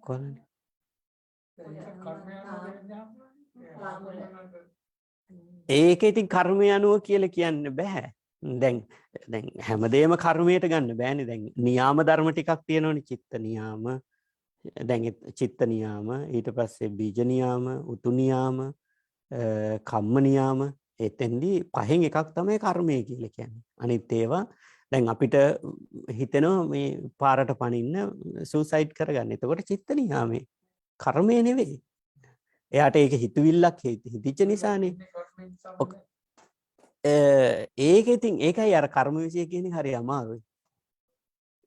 Speaker 1: කොහොමද? ඒක ඉතින් කර්මය අනුව කියලා කියන්න බෑ. දැන් හැමදේම කර්මයට ගන්න බෑනේ. දැන් නියාම ධර්ම ටිකක් තියෙනවනේ. චිත්ත නියාම, දැන් චිත්ත නියාම, ඊට පස්සේ බීජ නියාම, උතු නියාම, කම්ම නියාම. එතෙන්දී පහෙන් එකක් තමයි කර්මය කියලා කියන්නේ. අනිත් ඒවා දැන් අපිට හිතෙනවා මේ පාරට පනින්න සූසයිඩ් කරගන්න. එතකොට චිත්ත නියාමේ කර්මය නෙවෙයි. එයාට ඒක හිතවිල්ලක් හිතිච්ච නිසානේ. ඒක ඉතින් ඒකයි අර කර්ම විෂය කියන්නේ හරි අමාරුයි.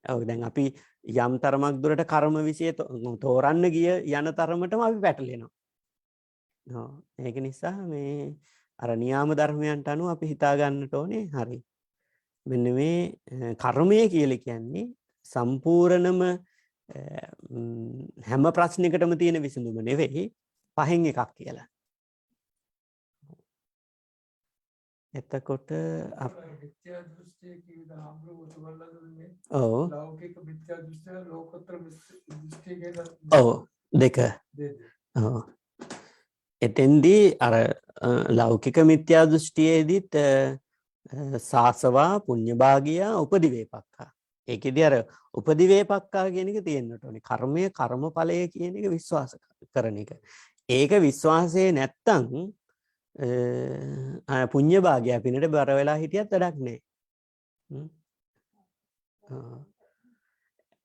Speaker 1: ඔව් දැන් අපි යම් තරමක් දුරට කර්ම විෂය තෝරන්න ගිය යන තරමටම අපි පැටලෙනවා. ඔව් ඒක නිසා මේ අර නියාම ධර්මයන්ට අනුව අපි හිතා ගන්නට ඕනේ හරි. මෙන්න මේ කර්මය කියලා කියන්නේ සම්පූර්ණම හැම ප්‍රශ්නයකටම තියෙන විසඳුම නෙවෙයි පහෙන් එකක් කියලා. එතකොට
Speaker 2: මිත්‍යා දෘෂ්ටිය කියන ආම්බුරුතු වලදී
Speaker 1: ඔව්
Speaker 2: ලෞකික මිත්‍යා දෘෂ්ටිය ලෝකෝත්තර දෘෂ්ටිය කියන
Speaker 1: ඔව් දෙක ඔව් එතෙන්දී අර ලෞකික මිත්‍යා දෘෂ්ටියේදීත් සාසවා පුඤ්ඤභාගියා උපදිවේපක්ඛා. ඒකෙදී අර උපදිවේපක්ඛා කියන එක තියෙන්නට ඕනේ. කර්මය කර්මඵලය කියන එක විශ්වාස කරන එක. ඒක විශ්වාසයේ නැත්තම් පුඤ්ඤ භාගය පිනට බර වෙලා හිටියත් වැඩක් නැහැ.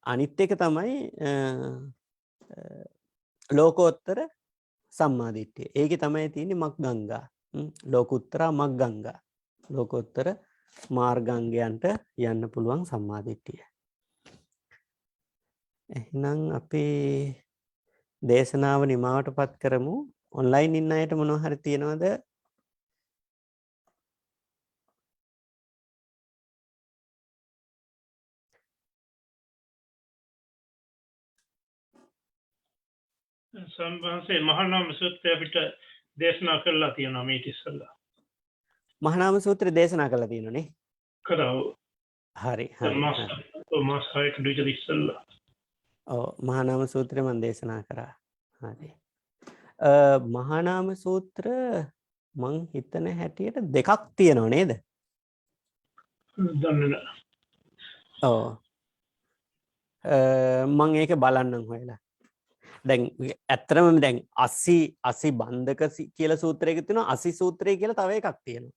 Speaker 1: අනිත් එක තමයි ලෝකෝත්තර සම්මාදිට්ඨිය. ඒකේ තමයි තියෙන්නේ මග්ගංගා. ලෝකුත්තරා මග්ගංගා. ලෝකෝත්තර මාර්ගාංගයන්ට යන්න පුළුවන් සම්මාදිට්ඨිය. එහෙනම් අපි දේශනාව නිමාවටපත් කරමු. ඔන්ලයින් ඉන්න අයට මොනවා හරි තියෙනවද?
Speaker 3: සම්බන්ධයෙන් මහානාම සූත්‍රය අපිට දේශනා කළා තියෙනවා මේ ඉතිසලා.
Speaker 1: මහානාම සූත්‍රය දේශනා කළා තියෙනනේ.
Speaker 3: කරව.
Speaker 1: හරි
Speaker 3: මාස 6කට විතර ඉස්සෙල්ලා.
Speaker 1: ඔව් මහානාම සූත්‍රය මම දේශනා කරා. හරි. මහානාම සූත්‍ර මං හිතන හැටියට දෙකක් තියෙනව නේද?
Speaker 3: දන්නේ නැහැ.
Speaker 1: ඔව්. මං ඒක බලන්නම් හොයලා. දැන් ඇත්තටම දැන් 80 බන්ධක කියලා සූත්‍රයක තියෙනවා 80 සූත්‍රය කියලා තව එකක් තියෙනවා.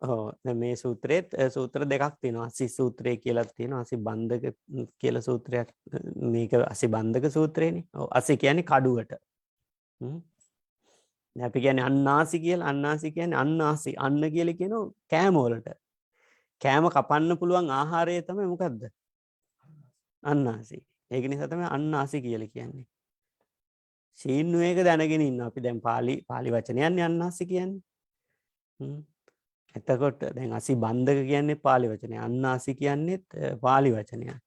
Speaker 1: ඔව් දැන් මේ සූත්‍රෙත් සූත්‍ර දෙකක් තියෙනවා 80 සූත්‍රය කියලා තියෙනවා 80 බන්ධක කියලා සූත්‍රයක්. මේක 80 බන්ධක සූත්‍රේනේ. ඔව් 80 කියන්නේ කඩුවට. දැන් අපි කියන්නේ අන්නාසි කියලා. අන්නාසි කියන්නේ අන්නාසි. අන්න කියලා කියනවා කෑම වලට. කෑම කපන්න පුළුවන් ආහාරය තමයි මොකද්ද? අන්නාසි. ඒක නිසා තමයි අන්නාසි කියලා කියන්නේ. සීන්නු එක දැනගෙන ඉන්න අපි දැන් පාලි වචනයන්නේ අන්නාසි කියන්නේ. එතකොට දැන් 80 බන්ධක කියන්නේ පාලි වචනය. අන්නාසි කියන්නේත් පාලි වචනයක්.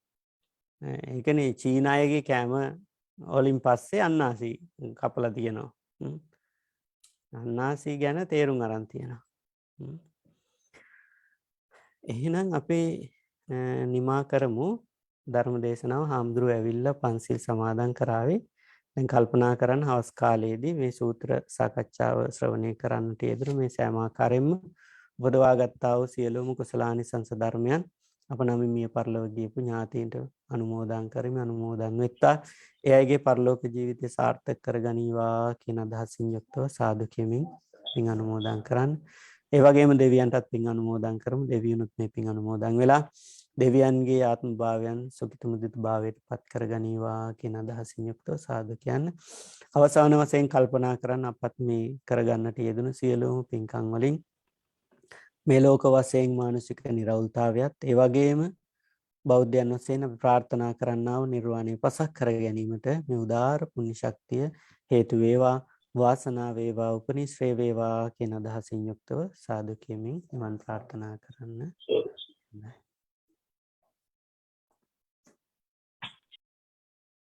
Speaker 1: ඒකනේ චීන අයගේ කෑම වලින් පස්සේ අන්නාසි කපලා තියෙනවා. අන්නාසි ගැන තේරුම් අරන් තියෙනවා. එහෙනම් අපි නිමා කරමු ධර්ම දේශනාව. හාමුදුරුවෝ ඇවිල්ලා පන්සිල් සමාදන් කරාවේ. දැන් කල්පනා කරන්න හවස් කාලයේදී මේ සූත්‍ර සාකච්ඡාව ශ්‍රවණය කරන්නට යෙදුණු මේ සෑම ආකාරයෙන්ම වඩවා ගත්තා වූ සියලුම කුසලානිසංස ධර්මයන් අප නම් මිය පරලොව ගියපු ඥාතීන්ට අනුමෝදන් කරමි. අනුමෝදන් වෙත්තා. ඒ අයගේ පරලෝක ජීවිතය සාර්ථක කරගනීවා කියන අදහසින් යුක්තව සාදු කියමින් පින් අනුමෝදන් කරන්න. ඒ වගේම දෙවියන්ටත් පින් අනුමෝදන් කරමු. දෙවියනුත් මේ පින් අනුමෝදන් වෙලා දෙවියන්ගේ ආත්ම භාවයන් සුඛිත මුදිත භාවයට පත් කරගනීවා කියන අදහසින් යුක්තව සාදු කියන්න. අවසාන වශයෙන් කල්පනා කරන්න අපත් මේ කරගන්නට යෙදුණු සියලුම පින්කම් වලින් මේ ලෝක වශයෙන් මානසික නිරවුල්තාවයත් ඒ වගේම බෞද්ධයන් වශයෙන් අපි ප්‍රාර්ථනා කරන්නා වූ නිර්වාණය පසක් කර ගැනීමට මේ උදාාර පුණ්‍ය ශක්තිය හේතු වේවා. වාසනාව වේවා. උපනිශ්‍රේ වේවා කියන අදහසින් යුක්තව සාදු කියමින් නිවන් ප්‍රාර්ථනා කරන්න.